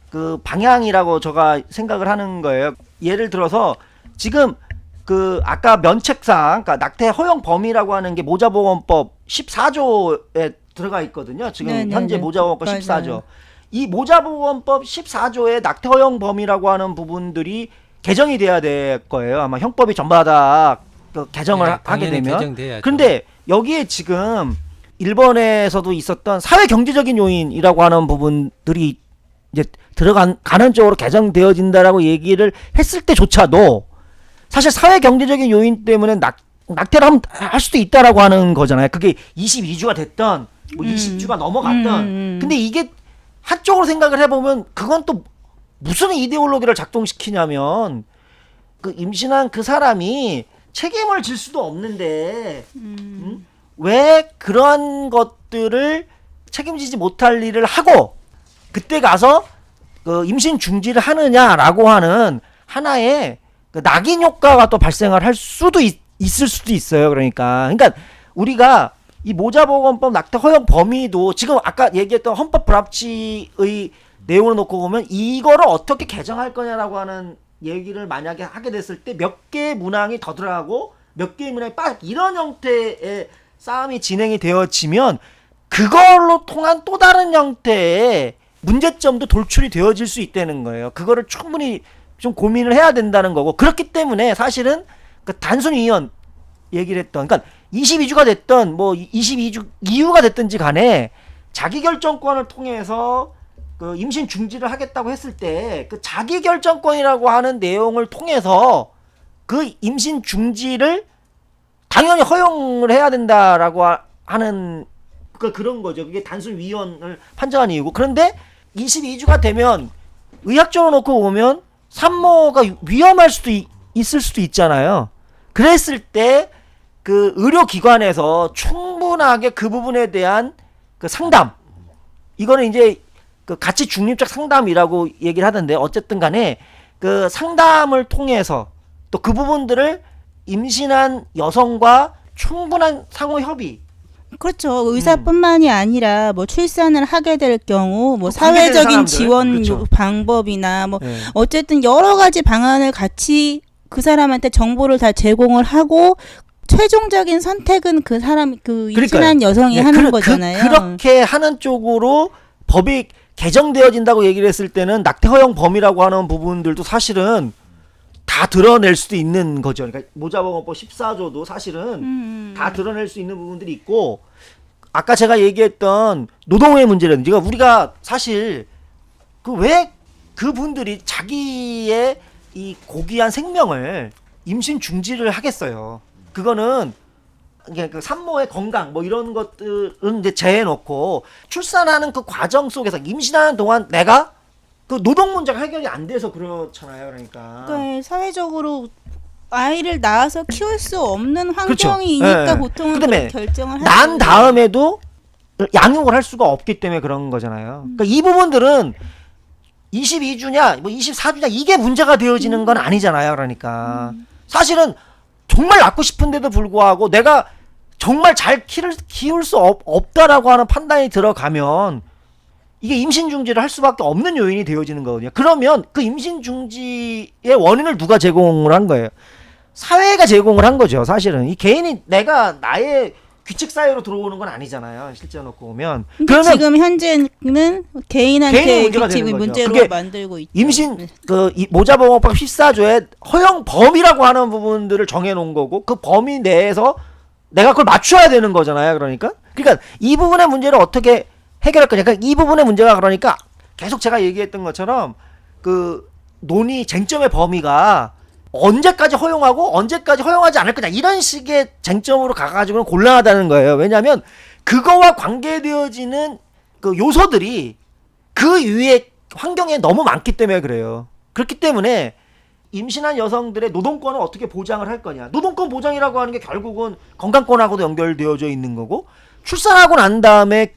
그 방향이라고 제가 생각을 하는 거예요. 예를 들어서 지금 그 아까 면책상 그러니까 낙태 허용 범위라고 하는 게 모자보건법 14조에 들어가 있거든요. 지금
네네네.
현재 모자보건법
맞아요.
14조. 이 모자보건법 14조의 낙태 허용 범위라고 하는 부분들이 개정이 돼야 될 거예요. 아마 형법이 전바닥 그 개정을
네,
하게
당연히
되면.
개정돼야죠.
근데 여기에 지금 일본에서도 있었던 사회 경제적인 요인이라고 하는 부분들이 이제 가는 쪽으로 개정되어진다라고 얘기를 했을 때조차도 사실 사회 경제적인 요인 때문에 낙태를 할 수도 있다라고 하는 거잖아요. 그게 22주가 됐던 뭐 20주가 넘어갔던. 근데 이게 한쪽으로 생각을 해보면 그건 또 무슨 이데올로기를 작동시키냐면 그 임신한 그 사람이 책임을 질 수도 없는데 왜 그런 것들을 책임지지 못할 일을 하고 그때 가서 그 임신 중지를 하느냐라고 하는 하나의 그 낙인 효과가 또 발생을 할 수도 있을 수도 있어요. 그러니까 우리가 이 모자보건법 낙태 허용 범위도 지금 아까 얘기했던 헌법 불합치의 내용을 놓고 보면 이거를 어떻게 개정할 거냐라고 하는 얘기를 만약에 하게 됐을 때 몇 개의 문항이 더 들어가고 몇 개의 문항이 이런 형태의 싸움이 진행이 되어지면 그걸로 통한 또 다른 형태의 문제점도 돌출이 되어질 수 있다는 거예요. 그거를 충분히 좀 고민을 해야 된다는 거고 그렇기 때문에 사실은 그 단순히 이원 얘기를 했던 그러니까 22주가 됐던 뭐 22주 이후가 됐든지 간에 자기결정권을 통해서 그 임신 중지를 하겠다고 했을 때 그 자기결정권이라고 하는 내용을 통해서 그 임신 중지를 당연히 허용을 해야 된다라고 하는 그런 거죠. 그게 단순 위헌을 판정한 이유고 그런데 22주가 되면 의학적으로 놓고 보면 산모가 위험할 수도 있을 수도 있잖아요. 그랬을 때 그 의료기관에서 충분하게 그 부분에 대한 그 상담 이거는 이제 그 가치 중립적 상담이라고 얘기를 하던데 어쨌든 간에 그 상담을 통해서 또 그 부분들을 임신한 여성과 충분한 상호 협의
그렇죠. 의사뿐만이 아니라 뭐 출산을 하게 될 경우 뭐
관계된
사회적인
사람들.
지원
그렇죠.
방법이나 뭐
네.
어쨌든 여러 가지 방안을 같이 그 사람한테 정보를 다 제공을 하고 최종적인 선택은 그 사람 그 임신한 여성이
네,
하는 거잖아요.
그렇게 하는 쪽으로 법이 개정되어진다고 얘기를 했을 때는 낙태 허용 범위라고 하는 부분들도 사실은 다 드러낼 수도 있는 거죠. 그러니까 모자보건법 14조도 사실은 다 드러낼 수 있는 부분들이 있고 아까 제가 얘기했던 노동의 문제라든지 우리가 사실 그 왜 그분들이 자기의 이 고귀한 생명을 임신 중지를 하겠어요. 그거는 그 산모의 건강 뭐 이런 것들은 이제 제해놓고 출산하는 그 과정 속에서 임신하는 동안 내가 그 노동 문제가 해결이 안 돼서 그렇잖아요. 그러니까
사회적으로 아이를 낳아서 키울 수 없는
그렇죠.
환경이니까
네.
보통은
그다음에
그렇게 결정을
난
하죠.
다음에도 양육을 할 수가 없기 때문에 그런 거잖아요. 그러니까 이 부분들은 22주냐 뭐 24주냐 이게 문제가 되어지는 건 아니잖아요. 그러니까 사실은 정말 낳고 싶은데도 불구하고 내가 정말 잘 키울 수 없다라고 하는 판단이 들어가면 이게 임신 중지를 할 수밖에 없는 요인이 되어지는 거거든요. 그러면 그 임신 중지의 원인을 누가 제공을 한 거예요? 사회가 제공을 한 거죠. 사실은 이 개인이 내가 나의 규칙 사유로 들어오는 건 아니잖아요. 실제 놓고 보면.
근데
그러면
지금 현재는 개인한테
개인의 문제가
규칙
되는 거죠.
문제로
그게
만들고 있죠.
임신 이 모자보호법 14조에 허용 범위라고 하는 부분들을 정해 놓은 거고 그 범위 내에서 내가 그걸 맞춰야 되는 거잖아요. 그러니까 이 부분의 문제를 어떻게 해결할 거냐. 그러니까 이 부분의 문제가 그러니까 계속 제가 얘기했던 것처럼 그 논의 쟁점의 범위가 언제까지 허용하고 언제까지 허용하지 않을 거냐 이런 식의 쟁점으로 가가지고는 곤란하다는 거예요. 왜냐하면 그거와 관계되어지는 그 요소들이 그 위에 환경에 너무 많기 때문에 그래요. 그렇기 때문에 임신한 여성들의 노동권을 어떻게 보장을 할 거냐. 노동권 보장이라고 하는 게 결국은 건강권하고도 연결되어져 있는 거고 출산하고 난 다음에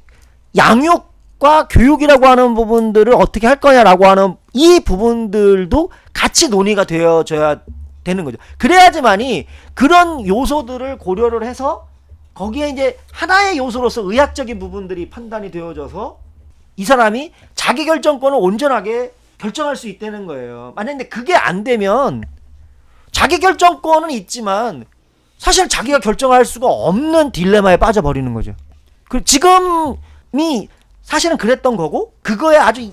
양육과 교육이라고 하는 부분들을 어떻게 할 거냐라고 하는 이 부분들도 같이 논의가 되어져야 되는 거죠. 그래야지만이 그런 요소들을 고려를 해서 거기에 이제 하나의 요소로서 의학적인 부분들이 판단이 되어져서 이 사람이 자기 결정권을 온전하게 결정할 수 있다는 거예요. 만약에 그게 안 되면 자기 결정권은 있지만 사실 자기가 결정할 수가 없는 딜레마에 빠져버리는 거죠. 그 지금이 사실은 그랬던 거고 그거에 아주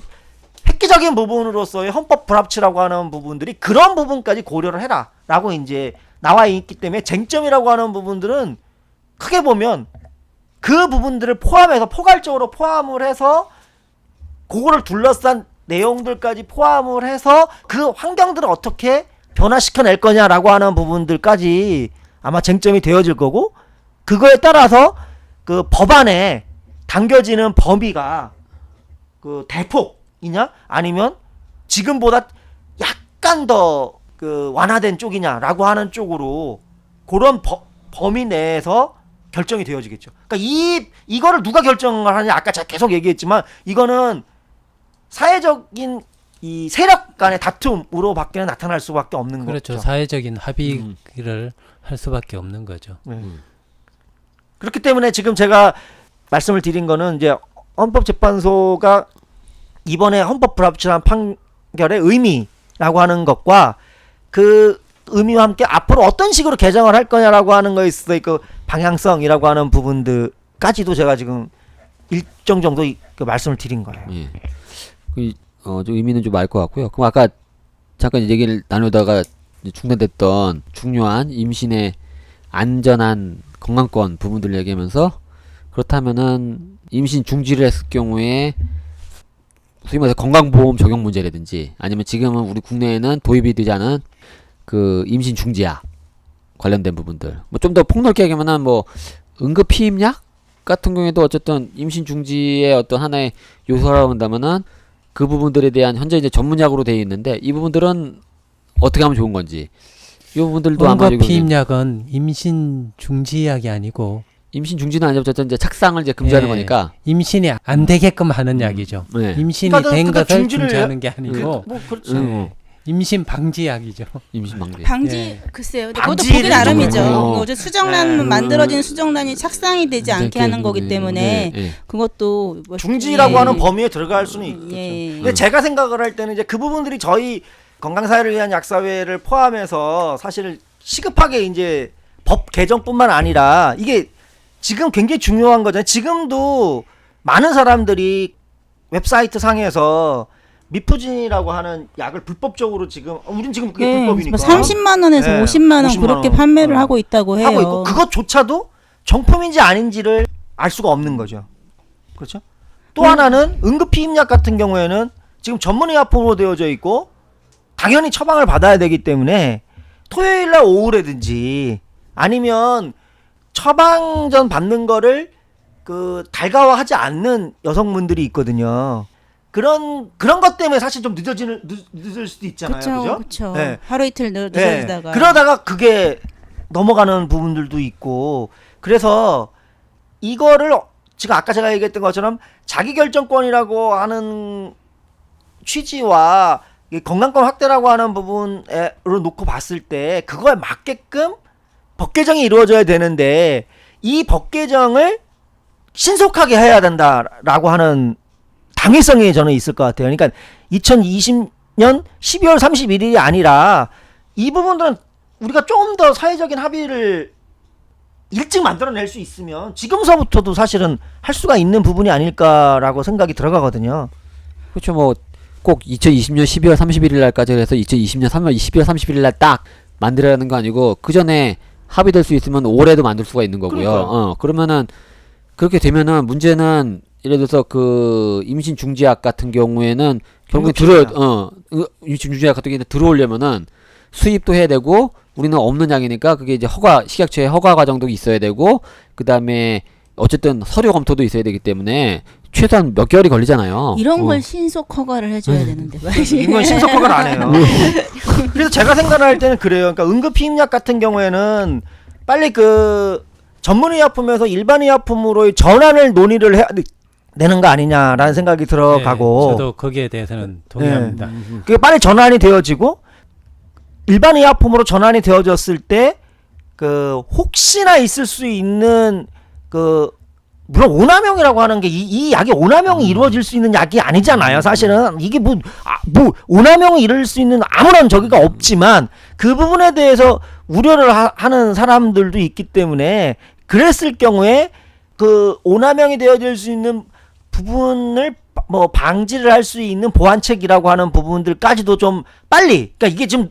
획기적인 부분으로서의 헌법 불합치라고 하는 부분들이 그런 부분까지 고려를 해라 라고 이제 나와 있기 때문에 쟁점이라고 하는 부분들은 크게 보면 그 부분들을 포함해서 포괄적으로 포함을 해서 그거를 둘러싼 내용들까지 포함을 해서 그 환경들을 어떻게 변화시켜낼 거냐라고 하는 부분들까지 아마 쟁점이 되어질 거고 그거에 따라서 그 법안에 당겨지는 범위가 그 대폭이냐 아니면 지금보다 약간 더 그 완화된 쪽이냐라고 하는 쪽으로 그런 범위 내에서 결정이 되어지겠죠. 그러니까 이거를 누가 결정을 하냐 아까 제가 계속 얘기했지만 이거는 사회적인 이 세력 간의 다툼으로밖에 나타날 수밖에 없는
그렇죠.
거죠.
사회적인 합의를 할 수밖에 없는 거죠.
네. 그렇기 때문에 지금 제가 말씀을 드린 거는 이제 헌법재판소가 이번에 헌법 불합치한 판결의 의미라고 하는 것과 그 의미와 함께 앞으로 어떤 식으로 개정을 할 거냐라고 하는 거에 있어서 그 방향성이라고 하는 부분들까지도 제가 지금 일정 정도 그 말씀을 드린 거예요.
예. 좀 의미는 좀 알 것 같고요. 그럼 아까 잠깐 얘기를 나누다가 중단됐던 중요한 임신의 안전한 건강권 부분들 얘기하면서 그렇다면은 임신 중지를 했을 경우에 소위 말해서 건강보험 적용 문제라든지 아니면 지금은 우리 국내에는 도입이 되지 않은 그 임신 중지약 관련된 부분들 뭐 좀 더 폭넓게 얘기하면은 뭐 응급 피임약 같은 경우에도 어쨌든 임신 중지의 어떤 하나의 요소라고 한다면은 그 부분들에 대한 현재 이제 전문약으로 되어 있는데 이 부분들은 어떻게 하면 좋은 건지 이 부분들도 아마
응급 피임약은 임신 중지약이 아니고
임신 중지는 아니고 어쨌든 이제 착상을 이제 금지하는
예,
거니까
임신이 안 되게끔 하는 약이죠.
네.
임신이
그러니까
된
그러니까
것을
중지를
중지하는 게 아니고
뭐 그렇죠.
임신 방지약이죠.
임신 방지.
방지
예.
글쎄요. 근데 그것도
방지를
보기 나름이죠.
좀
어제 수정란
네.
만들어진 수정란이 착상이 되지 않게 하는 거기 때문에 그것도 뭐
중지라고
예.
하는 범위에 들어갈 수는 있겠죠.
예.
근데 제가 생각을 할 때는 이제 그 부분들이 저희 건강사회를 위한 약사회를 포함해서 사실 시급하게 이제 법 개정뿐만 아니라 이게 지금 굉장히 중요한 거잖아요. 지금도 많은 사람들이 웹사이트 상에서 미프진이라고 하는 약을 불법적으로 지금 우린 지금 그게
예,
불법이니까
30만 원에서
네,
50만 원
50만
그렇게
원.
판매를
네.
하고 있다고 해요.
하고 있고 그것조차도 정품인지 아닌지를 알 수가 없는 거죠. 그렇죠? 또 하나는 응급피임약 같은 경우에는 지금 전문의약품으로 되어져 있고 당연히 처방을 받아야 되기 때문에 토요일날 오후라든지 아니면 처방전 받는 거를 그 달가워하지 않는 여성분들이 있거든요. 그런 것 때문에 사실 좀 늦을 수도 있잖아요. 그죠?
그렇죠.
네.
하루 이틀
네.
늦어지다가
그러다가 그게 넘어가는 부분들도 있고 그래서 이거를 지금 아까 제가 얘기했던 것처럼 자기결정권이라고 하는 취지와 이 건강권 확대라고 하는 부분으로 놓고 봤을 때 그거에 맞게끔 법 개정이 이루어져야 되는데 이 법 개정을 신속하게 해야 된다라고 하는 당위성이 저는 있을 것 같아요. 그러니까 2020년 12월 31일이 아니라 이 부분들은 우리가 좀 더 사회적인 합의를 일찍 만들어낼 수 있으면 지금서부터도 사실은 할 수가 있는 부분이 아닐까라고 생각이 들어가거든요.
그렇죠. 뭐 꼭 2020년 12월 31일 날까지 해서 2020년 12월 31일 날 딱 만들어야 하는 거 아니고 그 전에 합의될 수 있으면 올해도 만들 수가 있는 거고요.
그러니까요.
그러면은 그렇게 되면은 문제는 예를 들어서 그 임신 중지약 같은 경우에는 결국에 임신 중지약 같은 경우에 들어오려면은 수입도 해야 되고 우리는 없는 약이니까 그게 이제 식약처의 허가 과정도 있어야 되고 그다음에 어쨌든 서류 검토도 있어야 되기 때문에 최소한 몇 개월이 걸리잖아요.
이런 걸 신속 허가를 해줘야 되는데 말이지.
이건 신속 허가를 안 해요. 그래서 제가 생각할 때는 그래요. 그러니까 응급피임약 같은 경우에는 빨리 그 전문의약품에서 일반의약품으로의 전환을 논의를 해야 되는 거 아니냐라는 생각이 들어가고.
저도 거기에 대해서는 동의합니다.
그게 빨리 전환이 되어지고 일반의약품으로 전환이 되어졌을 때 그 혹시나 있을 수 있는 그 물론 오남용이라고 하는 게 이 약이 오남용이 이루어질 수 있는 약이 아니잖아요. 사실은 이게 뭐 오남용이 이룰 수 있는 아무런 저기가 없지만 그 부분에 대해서 우려를 하는 사람들도 있기 때문에 그랬을 경우에 그 오남용이 되어질 수 있는 부분을 뭐 방지를 할 수 있는 보완책이라고 하는 부분들까지도 좀 빨리 그러니까 이게 좀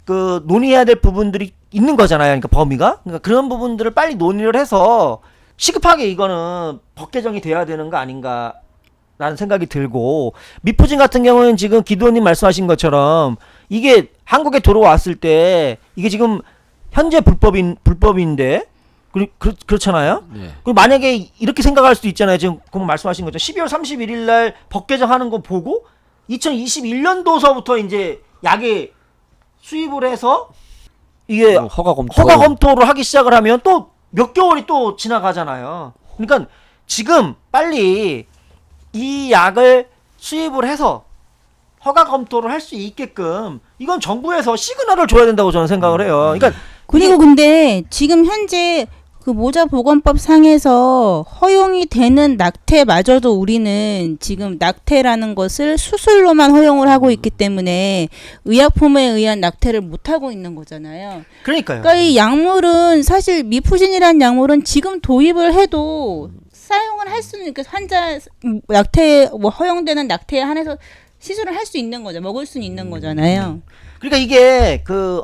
그 논의해야 될 부분들이 있는 거잖아요. 그러니까 범위가 그러니까 그런 부분들을 빨리 논의를 해서 시급하게 이거는 법 개정이 돼야 되는 거 아닌가라는 생각이 들고 미프진 같은 경우는 지금 기도님 말씀하신 것처럼 이게 한국에 들어왔을 때 이게 지금 현재 불법인데 그렇잖아요.
네.
그럼 만약에 이렇게 생각할 수도 있잖아요. 지금 그럼 말씀하신 것처럼 12월 31일 날 법 개정하는 거 보고 2021년도서부터 이제 약에 수입을 해서 이게
허가 검토.
허가 검토를 하기 시작을 하면 또 몇 개월이 또 지나가잖아요. 그러니까 지금 빨리 이 약을 수입을 해서 허가 검토를 할 수 있게끔 이건 정부에서 시그널을 줘야 된다고 저는 생각을 해요. 그러니까
그리고 근데 지금 현재 그 모자보건법 상에서 허용이 되는 낙태마저도 우리는 지금 낙태라는 것을 수술로만 허용을 하고 있기 때문에 의약품에 의한 낙태를 못 하고 있는 거잖아요.
그러니까요.
그러니까 이 약물은 사실 미프진이라는 약물은 지금 도입을 해도 사용을 할 수는 그 환자 낙태 뭐 허용되는 낙태에 한해서 시술을 할 수 있는 거죠. 먹을 수는 있는 거잖아요.
그러니까 이게 그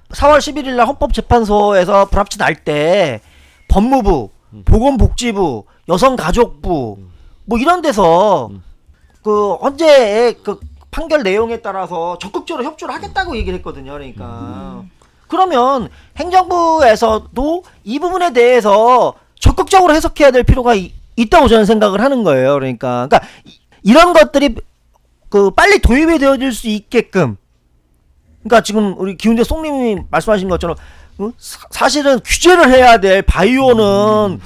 4월 11일 날 헌법재판소에서 불합치 날 때 법무부, 보건복지부, 여성가족부 뭐 이런 데서 그 헌재의 그 판결 내용에 따라서 적극적으로 협조를 하겠다고 얘기를 했거든요. 그러니까 그러면 행정부에서도 이 부분에 대해서 적극적으로 해석해야 될 필요가 있다고 저는 생각을 하는 거예요. 그러니까 이런 것들이 그 빨리 도입이 되어질 수 있게끔 그러니까 지금 우리 기훈대 송님이 말씀하신 것처럼 사실은 규제를 해야 될 바이오는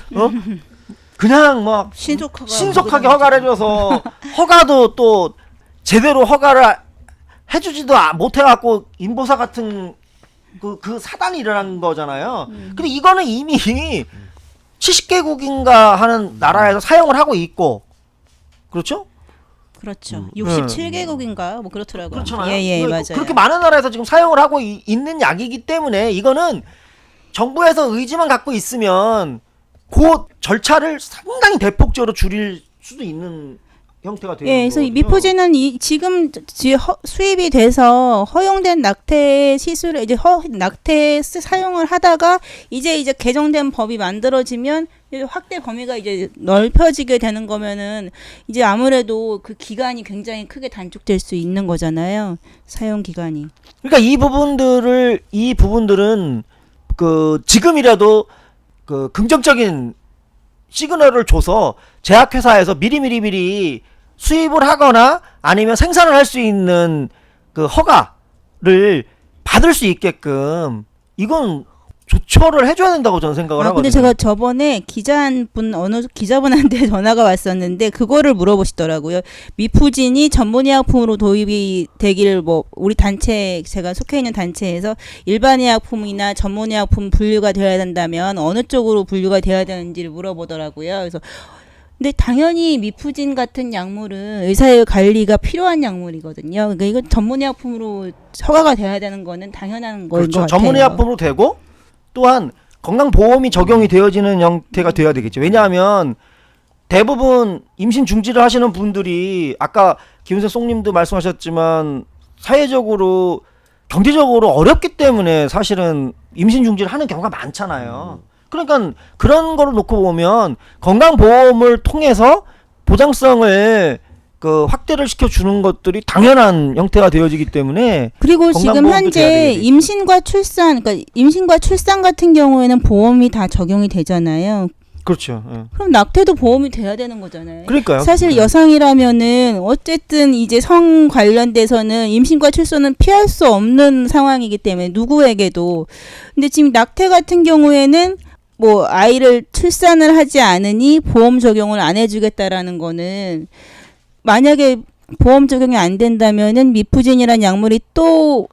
그냥 막 신속하게 허가를 해줘서 허가도 또 제대로 허가를 해주지도 못해갖고 인보사 같은 그 사단이 일어난 거잖아요. 근데 이거는 이미 70개국인가 하는 나라에서 사용을 하고 있고 그렇죠?
그렇죠. 67개국인가 뭐 그렇더라고요.
그렇잖아요.
예, 맞아요.
그렇게 많은 나라에서 지금 사용을 하고 있는 약이기 때문에 이거는 정부에서 의지만 갖고 있으면 그 절차를 상당히 대폭적으로 줄일 수도 있는 형태가 되는
예, 그래서 이
거거든요.
미포제는 지금 수입이 돼서 허용된 낙태 시술을 이제 낙태 사용을 하다가 이제 개정된 법이 만들어지면 확대 범위가 이제 넓혀지게 되는 거면은 이제 아무래도 그 기간이 굉장히 크게 단축될 수 있는 거잖아요. 사용 기간이.
그러니까 이 부분들은 그 지금이라도 그 긍정적인 시그널을 줘서 제약회사에서 미리 수입을 하거나 아니면 생산을 할 수 있는 그 허가를 받을 수 있게끔 이건 조처를 해줘야 된다고 저는 생각을 하거든요.
근데 제가 저번에 어느 기자분한테 전화가 왔었는데 그거를 물어보시더라고요. 미프진이 전문의약품으로 도입이 되기를 뭐 우리 단체 제가 속해 있는 단체에서 일반의약품이나 전문의약품 분류가 되어야 된다면 어느 쪽으로 분류가 되어야 되는지를 물어보더라고요. 그래서 근데 당연히 미프진 같은 약물은 의사의 관리가 필요한 약물이거든요. 그러니까 이거 전문의약품으로 허가가 돼야 되는 거는 당연한 거인 것 같아요.
전문의약품으로 되고 또한 건강보험이 적용이 되어지는 형태가 돼야 되겠죠. 왜냐하면 대부분 임신 중지를 하시는 분들이 아까 김은세 송님도 말씀하셨지만 사회적으로 경제적으로 어렵기 때문에 사실은 임신 중지를 하는 경우가 많잖아요. 그러니까 그런 거를 놓고 보면 건강보험을 통해서 보장성을 그 확대를 시켜주는 것들이 당연한 형태가 되어지기 때문에
그리고 지금
건강보험도 돼야
현재
되겠죠.
임신과 출산, 그러니까 임신과 출산 같은 경우에는 보험이 다 적용이 되잖아요.
그렇죠. 예.
그럼 낙태도 보험이 돼야 되는 거잖아요.
그러니까요.
사실
예.
여성이라면은 어쨌든 이제 성 관련돼서는 임신과 출산은 피할 수 없는 상황이기 때문에 누구에게도. 근데 지금 낙태 같은 경우에는 뭐 아이를 출산을 하지 않으니 보험 적용을 안 해주겠다라는 거는 만약에 보험 적용이 안 된다면은 미프진이라는 약물이 또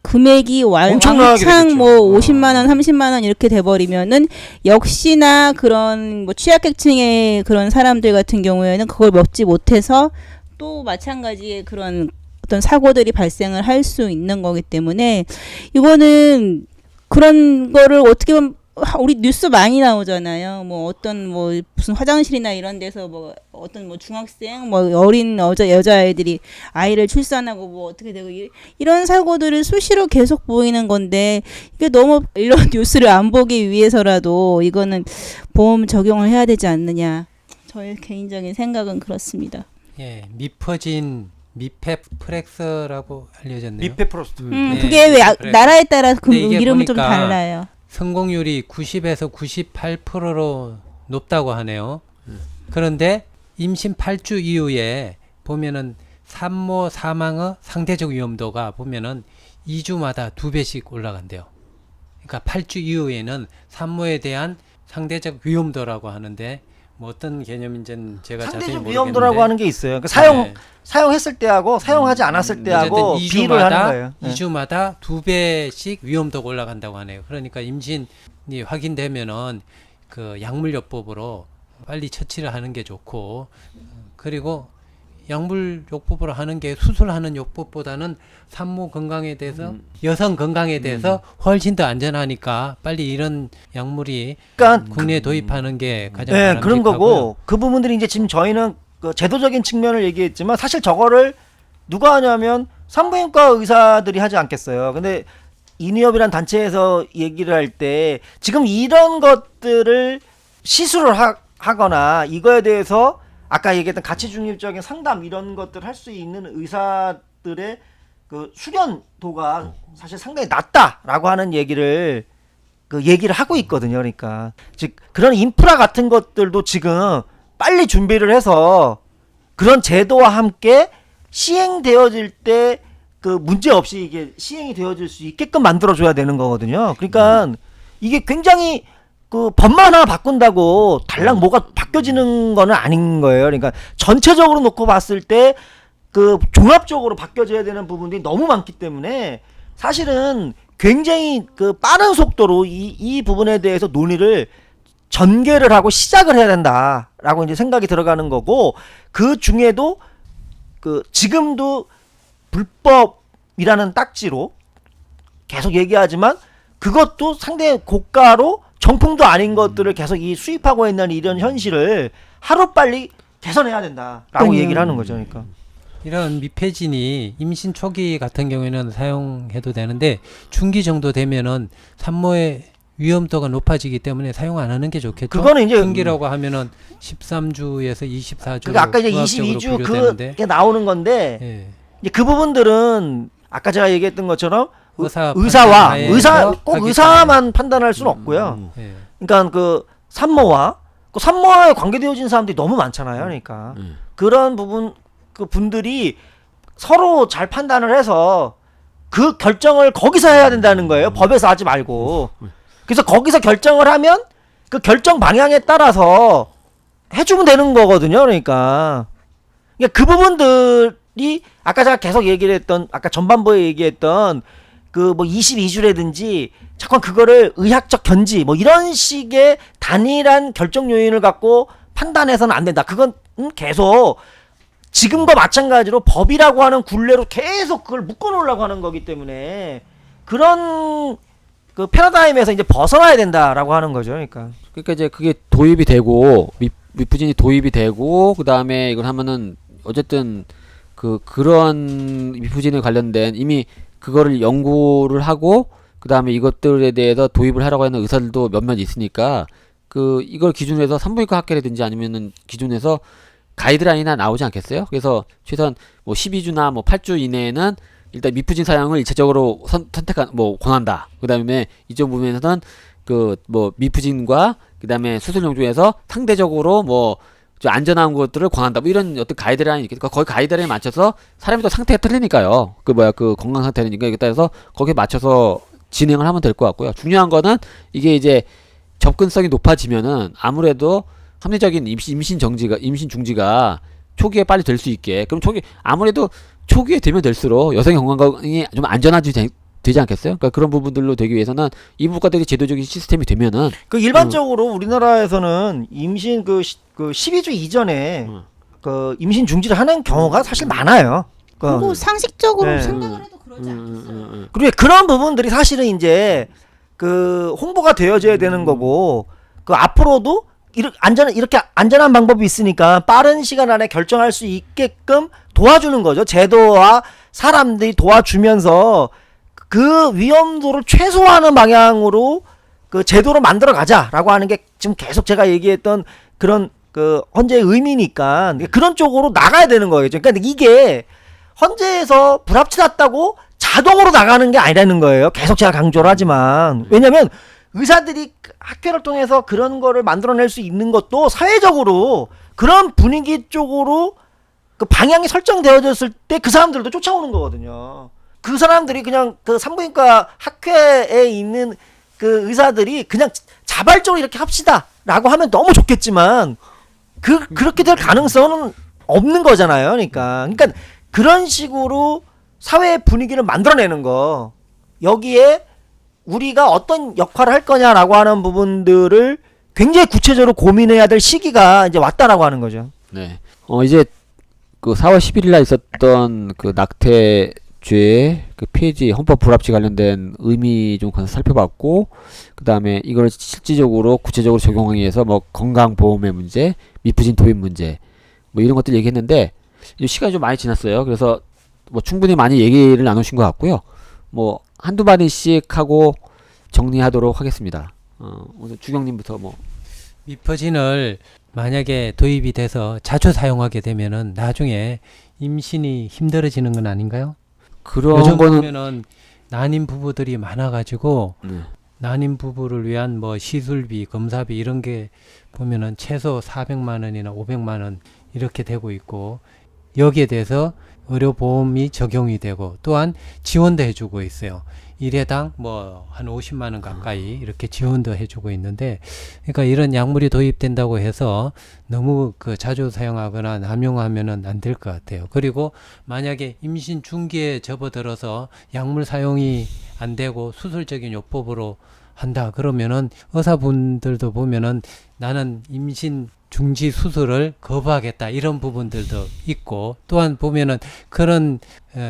금액이
엄청나게
왕창
되겠죠.
뭐 50만 원, 30만 원 이렇게 돼 버리면은 역시나 그런 뭐 취약계층의 그런 사람들 같은 경우에는 그걸 먹지 못해서 또 마찬가지의 그런 어떤 사고들이 발생을 할 수 있는 거기 때문에 이거는 그런 거를 어떻게 보면 우리 뉴스 많이 나오잖아요. 뭐 어떤 뭐 무슨 화장실이나 이런 데서 뭐 어떤 뭐 중학생 뭐 어린 여자아이들이 아이를 출산하고 뭐 어떻게 되고 이런 사고들을 수시로 계속 보이는 건데 이게 너무 이런 뉴스를 안 보기 위해서라도 이거는 보험 적용을 해야 되지 않느냐. 저의 개인적인 생각은 그렇습니다.
예, 미퍼진 미페프렉스라고 알려졌네요.
미페프로스트.
네,
그게 왜
미페프렉스.
나라에 따라 그
근데 이게
이름은 좀
보니까
달라요.
성공률이 90에서 98%로 높다고 하네요. 그런데 임신 8주 이후에 보면은 산모 사망의 상대적 위험도가 보면은 2주마다 2배씩 올라간대요. 그러니까 8주 이후에는 산모에 대한 상대적 위험도라고 하는데 뭐 어떤 개념인지는 제가 자세히
상대적
모르겠는데
위험도라고 하는 게 있어요. 그러니까
네.
사용했을 때하고 사용하지 않았을 때하고
어쨌든
비율을 하는 거예요. 네.
2주마다 2배씩 위험도가 올라간다고 하네요. 그러니까 임신이 확인되면은 그 약물요법으로 빨리 처치를 하는 게 좋고, 그리고 약물요법으로 하는 게 수술하는 요법보다는 산모 건강에 대해서 여성 건강에 대해서 훨씬 더 안전하니까 빨리 이런 약물이
그러니까
국내에 도입하는 게 가장
네,
바람직하고요.
그런 거고 그 부분들이 이제 지금 저희는 그 제도적인 측면을 얘기했지만 사실 저거를 누가 하냐면 산부인과 의사들이 하지 않겠어요. 근데 인의협이란 단체에서 얘기를 할 때 지금 이런 것들을 시술을 하거나 이거에 대해서 아까 얘기했던 가치 중립적인 상담 이런 것들 할 수 있는 의사들의 그 수련도가 사실 상당히 낮다라고 하는 얘기를 하고 있거든요. 그러니까 즉 그런 인프라 같은 것들도 지금 빨리 준비를 해서 그런 제도와 함께 시행되어질 때 그 문제 없이 이게 시행이 되어질 수 있게끔 만들어줘야 되는 거거든요. 그러니까 이게 굉장히 그 법만 하나 바꾼다고 달랑 뭐가 바뀌어지는 거는 아닌 거예요. 그러니까 전체적으로 놓고 봤을 때 그 종합적으로 바뀌어져야 되는 부분들이 너무 많기 때문에 사실은 굉장히 그 빠른 속도로 이 부분에 대해서 논의를 전개를 하고 시작을 해야 된다라고 이제 생각이 들어가는 거고, 그 중에도 그 지금도 불법이라는 딱지로 계속 얘기하지만 그것도 상당히 고가로 정품도 아닌 것들을 계속 이 수입하고 있는 이런 현실을 하루빨리 개선해야 된다라고 얘기를 하는 거죠. 그러니까
이런 미페진이 임신 초기 같은 경우에는 사용해도 되는데 중기 정도 되면은 산모의 위험도가 높아지기 때문에 사용 안 하는 게 좋겠죠.
그거는 이제
중기라고 하면은 13주에서 24주.
그게 아까 이제 22주 그게 나오는 건데
예.
이제 그 부분들은 아까 제가 얘기했던 것처럼
의사와
꼭 의사만 판단할 수는 없고요.
예.
그러니까 그 산모와 그 산모에 관계되어진 사람들이 너무 많잖아요. 그러니까 그런 부분 그 분들이 서로 잘 판단을 해서 그 결정을 거기서 해야 된다는 거예요. 법에서 하지 말고. 그래서 거기서 결정을 하면 그 결정 방향에 따라서 해주면 되는 거거든요. 그러니까 그 부분들이 아까 제가 계속 얘기를 했던 아까 전반부에 얘기했던 그 뭐 22주라든지 자꾸 그거를 의학적 견지 뭐 이런 식의 단일한 결정 요인을 갖고 판단해서는 안 된다. 그건 계속 지금과 마찬가지로 법이라고 하는 굴레로 계속 그걸 묶어놓으려고 하는 거기 때문에 그런 그 패러다임에서 이제 벗어나야 된다라고 하는 거죠. 그러니까
이제 그게 도입이 되고 미프진이 도입이 되고 그다음에 이걸 하면은 어쨌든 그런 미프진에 관련된 이미 그거를 연구를 하고 그다음에 이것들에 대해서 도입을 하라고 하는 의사들도 몇몇 있으니까 이걸 기준으로 해서 산부인과 학회라든지 아니면은 기준에서 가이드라인이 나오지 않겠어요? 그래서 최소한 뭐 12주나 뭐 8주 이내에는 일단 미프진 사용을 일차적으로 선택한 권한다. 그다음에 이쪽 부분에서는 미프진과 그다음에 수술용 중에서 상대적으로 좀 안전한 것들을 권한다. 뭐 이런 어떤 가이드라인이 있겠죠. 거기 가이드라인에 맞춰서 사람이 또 상태가 틀리니까요. 건강 상태니까 이게 따라서 거기에 맞춰서 진행을 하면 될 것 같고요. 중요한 거는 이게 이제 접근성이 높아지면은 아무래도 합리적인 임신 중지가 초기에 빨리 될 수 있게. 그럼 아무래도 초기에 되면 될수록 여성의 건강이 좀 되지 않겠어요? 그러니까 그런 부분들로 되기 위해서는 이 부분들이 제도적인 시스템이 되면은
일반적으로 우리나라에서는 임신 12주 이전에 임신 중지를 하는 경우가 사실 많아요.
그리고 상식적으로
네.
생각을 해도 그러지 않겠어요.
그리고 그런 부분들이 사실은 이제 홍보가 되어져야 되는 거고 앞으로도 이렇게 안전한 방법이 있으니까 빠른 시간 안에 결정할 수 있게끔 도와주는 거죠. 제도와 사람들이 도와주면서 그 위험도를 최소화하는 방향으로 제도를 만들어 가자라고 하는 게 지금 계속 제가 얘기했던 그런 헌재의 의미니까 그런 쪽으로 나가야 되는 거겠죠. 그러니까 이게 헌재에서 불합치 났다고 자동으로 나가는 게 아니라는 거예요. 계속 제가 강조를 하지만 왜냐면 의사들이 학회를 통해서 그런 거를 만들어낼 수 있는 것도 사회적으로 그런 분위기 쪽으로 방향이 설정되어졌을 때 그 사람들도 쫓아오는 거거든요. 그 사람들이 그냥 산부인과 학회에 있는 의사들이 그냥 자발적으로 이렇게 합시다라고 하면 너무 좋겠지만 그렇게 될 가능성은 없는 거잖아요. 그러니까 그런 식으로 사회 분위기를 만들어내는 거 여기에 우리가 어떤 역할을 할 거냐라고 하는 부분들을 굉장히 구체적으로 고민해야 될 시기가 이제 왔다라고 하는 거죠.
네. 이제 4월 11일 날 있었던 낙태죄 폐지 헌법 불합치 관련된 의미 좀 살펴봤고 그다음에 이걸 실질적으로 구체적으로 적용하기 위해서 건강보험의 문제, 미프진 도입 문제 이런 것들 얘기했는데 이제 시간이 좀 많이 지났어요. 그래서 충분히 많이 얘기를 나누신 것 같고요. 한두 마디씩 하고 정리하도록 하겠습니다. 오늘 주경님부터
미퍼진을 만약에 도입이 돼서 자주 사용하게 되면은 나중에 임신이 힘들어지는 건 아닌가요?
그런
요즘
거는
보면은 난임 부부들이 많아가지고
네.
난임 부부를 위한 시술비, 검사비 이런 게 보면은 최소 400만 원이나 500만 원 이렇게 되고 있고 여기에 대해서 의료보험이 적용이 되고 또한 지원도 해주고 있어요. 1회당 한 50만 원 가까이 이렇게 지원도 해주고 있는데 그러니까 이런 약물이 도입된다고 해서 너무 자주 사용하거나 남용하면은 안 될 것 같아요. 그리고 만약에 임신 중기에 접어들어서 약물 사용이 안 되고 수술적인 요법으로 한다 그러면은 의사분들도 보면은 나는 임신 중지 수술을 거부하겠다 이런 부분들도 있고 또한 보면은 그런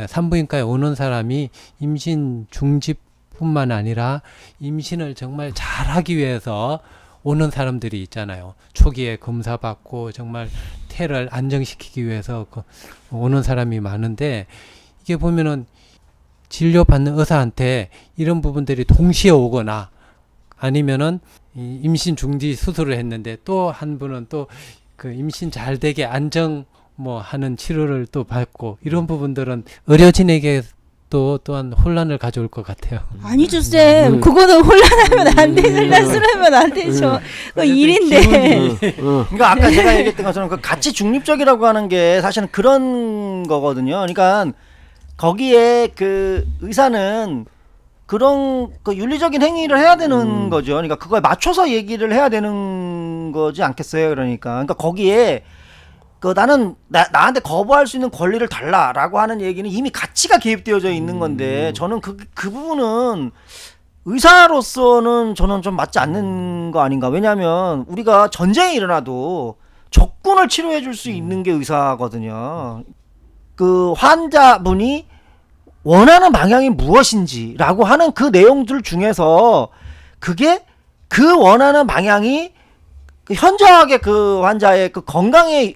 산부인과에 오는 사람이 임신 중지뿐만 아니라 임신을 정말 잘하기 위해서 오는 사람들이 있잖아요. 초기에 검사 받고 정말 태를 안정시키기 위해서 오는 사람이 많은데 이게 보면은 진료받는 의사한테 이런 부분들이 동시에 오거나 아니면은 임신 중지 수술을 했는데 또 한 분은 또 임신 잘 되게 안정 하는 치료를 또 받고 이런 부분들은 의료진에게 또한 혼란을 가져올 것 같아요.
아니죠, 쌤. 그거는 혼란하면 안 되죠. 혼란스러우면 안 되죠. 그 일인데.
그러니까 아까 제가 얘기했던 것처럼 가치 중립적이라고 하는 게 사실은 그런 거거든요. 그러니까 거기에 의사는 그런 윤리적인 행위를 해야 되는 거죠. 그러니까 그거에 맞춰서 얘기를 해야 되는 거지 않겠어요. 그러니까 거기에 나는 나한테 거부할 수 있는 권리를 달라라고 하는 얘기는 이미 가치가 개입되어져 있는 건데 저는 그 부분은 의사로서는 저는 좀 맞지 않는 거 아닌가. 왜냐하면 우리가 전쟁이 일어나도 적군을 치료해 줄 수 있는 게 의사거든요. 환자분이 원하는 방향이 무엇인지라고 하는 그 내용들 중에서 그게 그 원하는 방향이 그 현저하게 그 환자의 그 건강에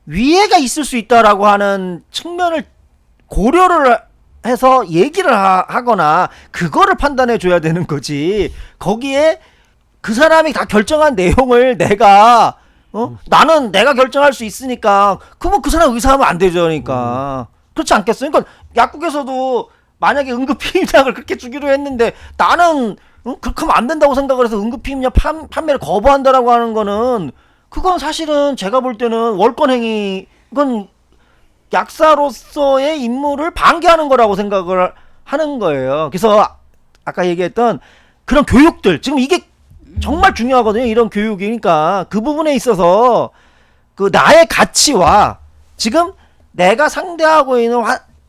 위해가 있을 수 있다라고 하는 측면을 고려를 해서 얘기를 하거나 그거를 판단해 줘야 되는 거지. 거기에 그 사람이 다 결정한 내용을 내가 나는 내가 결정할 수 있으니까 그러면 그 사람 의사하면 안 되죠. 그러니까 그렇지 않겠어요? 그러니까 약국에서도 만약에 응급피임약을 그렇게 주기로 했는데 나는 그렇게 하면 안 된다고 생각을 해서 응급피임약 판매를 거부한다라고 하는 거는 그건 사실은 제가 볼 때는 월권행위, 이건 약사로서의 임무를 방기하는 거라고 생각을 하는 거예요. 그래서 아까 얘기했던 그런 교육들, 지금 이게 정말 중요하거든요. 이런 교육이니까 그 부분에 있어서 그 나의 가치와 지금 내가 상대하고 있는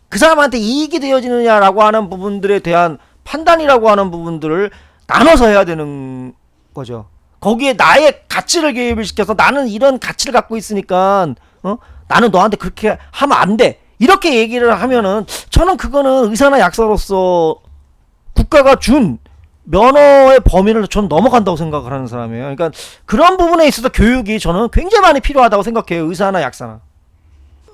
그 사람한테 이익이 되어지느냐라고 하는 부분들에 대한 판단이라고 하는 부분들을 나눠서 해야 되는 거죠. 거기에 나의 가치를 개입을 시켜서 나는 이런 가치를 갖고 있으니까 나는 너한테 그렇게 하면 안 돼. 이렇게 얘기를 하면은 저는 그거는 의사나 약사로서 국가가 준 면허의 범위를 전 넘어간다고 생각을 하는 사람이에요. 그러니까 그런 부분에 있어서 교육이 저는 굉장히 많이 필요하다고 생각해요. 의사나 약사나.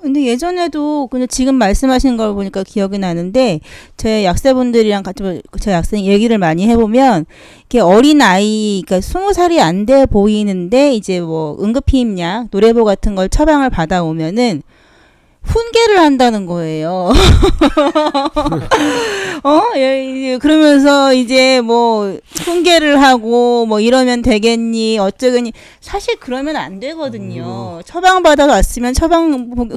근데 예전에도 근데 지금 말씀하신 걸 보니까 기억이 나는데 제 약사분들이랑 같이 제 약사님 얘기를 많이 해보면 이렇게 어린 아이 그러니까 20살이 안 돼 보이는데 이제 뭐 응급피임약 노래보 같은 걸 처방을 받아오면은 훈계를 한다는 거예요. 그러면서 이제 뭐 훈계를 하고 뭐 이러면 되겠니 어쩌겠니 사실 그러면 안 되거든요. 처방 받아 왔으면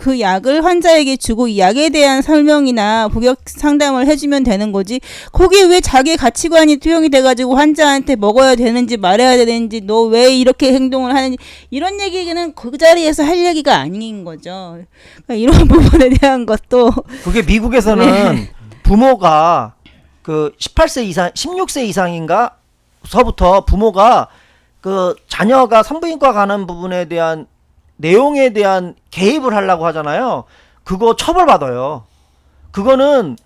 그 약을 환자에게 주고 이 약에 대한 설명이나 복역 상담을 해주면 되는 거지. 거기에 왜 자기 가치관이 투영이 돼가지고 환자한테 먹어야 되는지 말아야 되는지 너 왜 이렇게 행동을 하는지 이런 얘기는 그 자리에서 할 얘기가 아닌 거죠. 그러니까 이런 부분에 대한 것도
그게 미국에서는 부모가 그 18세 이상, 16세 이상인가 서부터 부모가 그 자녀가 산부인과 가는 부분에 대한 내용에 대한 개입을 하려고 하잖아요. 그거 처벌받아요. 그거는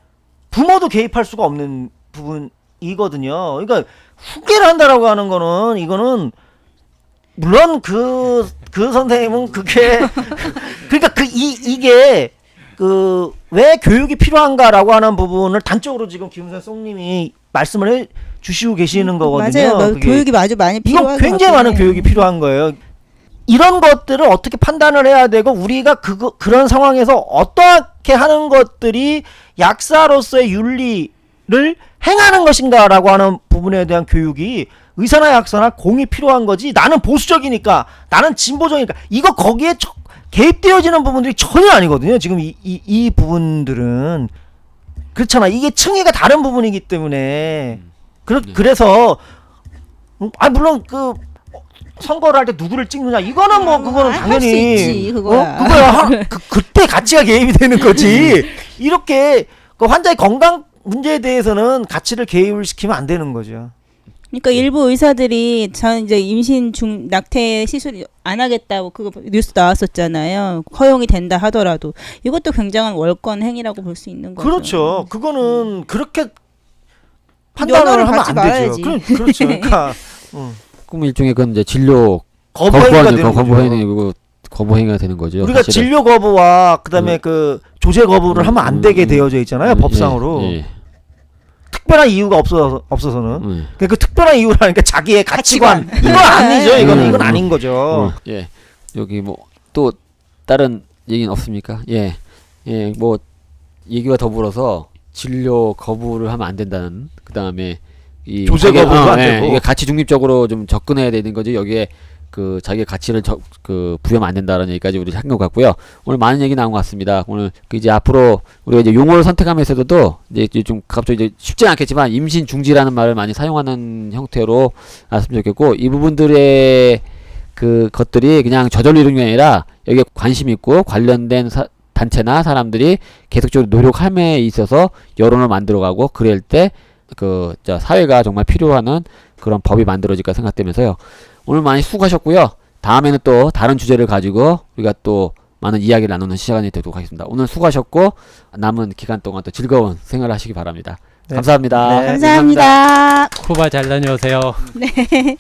부모도 개입할 수가 없는 부분이거든요. 그러니까 후계를 한다라고 하는 거는 이거는 물론 그 선생님은 그게 그러니까 이게 그 왜 교육이 필요한가라고 하는 부분을 단적으로 지금 김은선 송님이 말씀을 해 주시고 계시는 거거든요.
맞아요.
그게.
교육이 아주 많이 필요한
이거 굉장히 많은 교육이 필요한 거예요. 이런 것들을 어떻게 판단을 해야 되고 우리가 그런 상황에서 어떻게 하는 것들이 약사로서의 윤리를 행하는 것인가라고 하는 부분에 대한 교육이 의사나 약사나 공이 필요한 거지. 나는 보수적이니까 나는 진보적이니까 이거 거기에 개입되어지는 부분들이 전혀 아니거든요. 지금 이 부분들은 그렇잖아. 이게 층위가 다른 부분이기 때문에 그래서 물론 그 선거를 할 때 누구를 찍느냐 이거는 뭐 그거는 당연히
할 수 있지, 그거야.
그거야 그때 가치가 개입이 되는 거지. 이렇게 그 환자의 건강 문제에 대해서는 가치를 개입을 시키면 안 되는 거죠.
그러니까 일부 의사들이 전 이제 임신 중 낙태 시술 안 하겠다고 그거 뉴스 나왔었잖아요. 허용이 된다 하더라도 이것도 굉장한 월권 행위라고 볼 수 있는 거죠.
그렇죠. 그거는 그렇게 판단을 하면 안
말아야지.
되죠. 그렇죠. 그러니까
그럼 일종의 그건 이제 진료
거부행위가 되는 거죠.
거부행위가 되는 거죠.
우리가
사실은.
진료 거부와 그다음에 그 조제 거부를 하면 안 되게 되어져 있잖아요. 법상으로.
예.
특별한 이유가 없어서는. 그 특별한 이유라는 게 자기의 가치관. 이건 아니죠. 이건 아닌 거죠.
예. 여기 뭐 또 다른 얘기는 없습니까? 예. 예. 뭐 얘기와 더불어서 진료 거부를 하면 안 된다는 그다음에 이
조제 거부도 안 되고.
이게 가치 중립적으로 좀 접근해야 되는 거지. 여기에 그 자기의 가치를 부여하면 안 된다는 얘기까지 우리 한것 같고요. 오늘 많은 얘기 나온 것 같습니다. 오늘 그 이제 앞으로 우리가 이제 용어를 선택하면서도 이제 좀 갑자기 이제 쉽지는 않겠지만 임신 중지라는 말을 많이 사용하는 형태로 나왔으면 좋겠고 이 부분들의 그 것들이 그냥 저절로 이루는 게 아니라 여기에 관심 있고 관련된 단체나 사람들이 계속적으로 노력함에 있어서 여론을 만들어가고 그럴 때 사회가 정말 필요하는 그런 법이 만들어질까 생각되면서요. 오늘 많이 수고하셨고요. 다음에는 또 다른 주제를 가지고 우리가 또 많은 이야기를 나누는 시간이 되도록 하겠습니다. 오늘 수고하셨고 남은 기간 동안 또 즐거운 생활하시기 바랍니다.
네.
감사합니다.
네.
감사합니다.
쿠바 잘 다녀오세요.
네.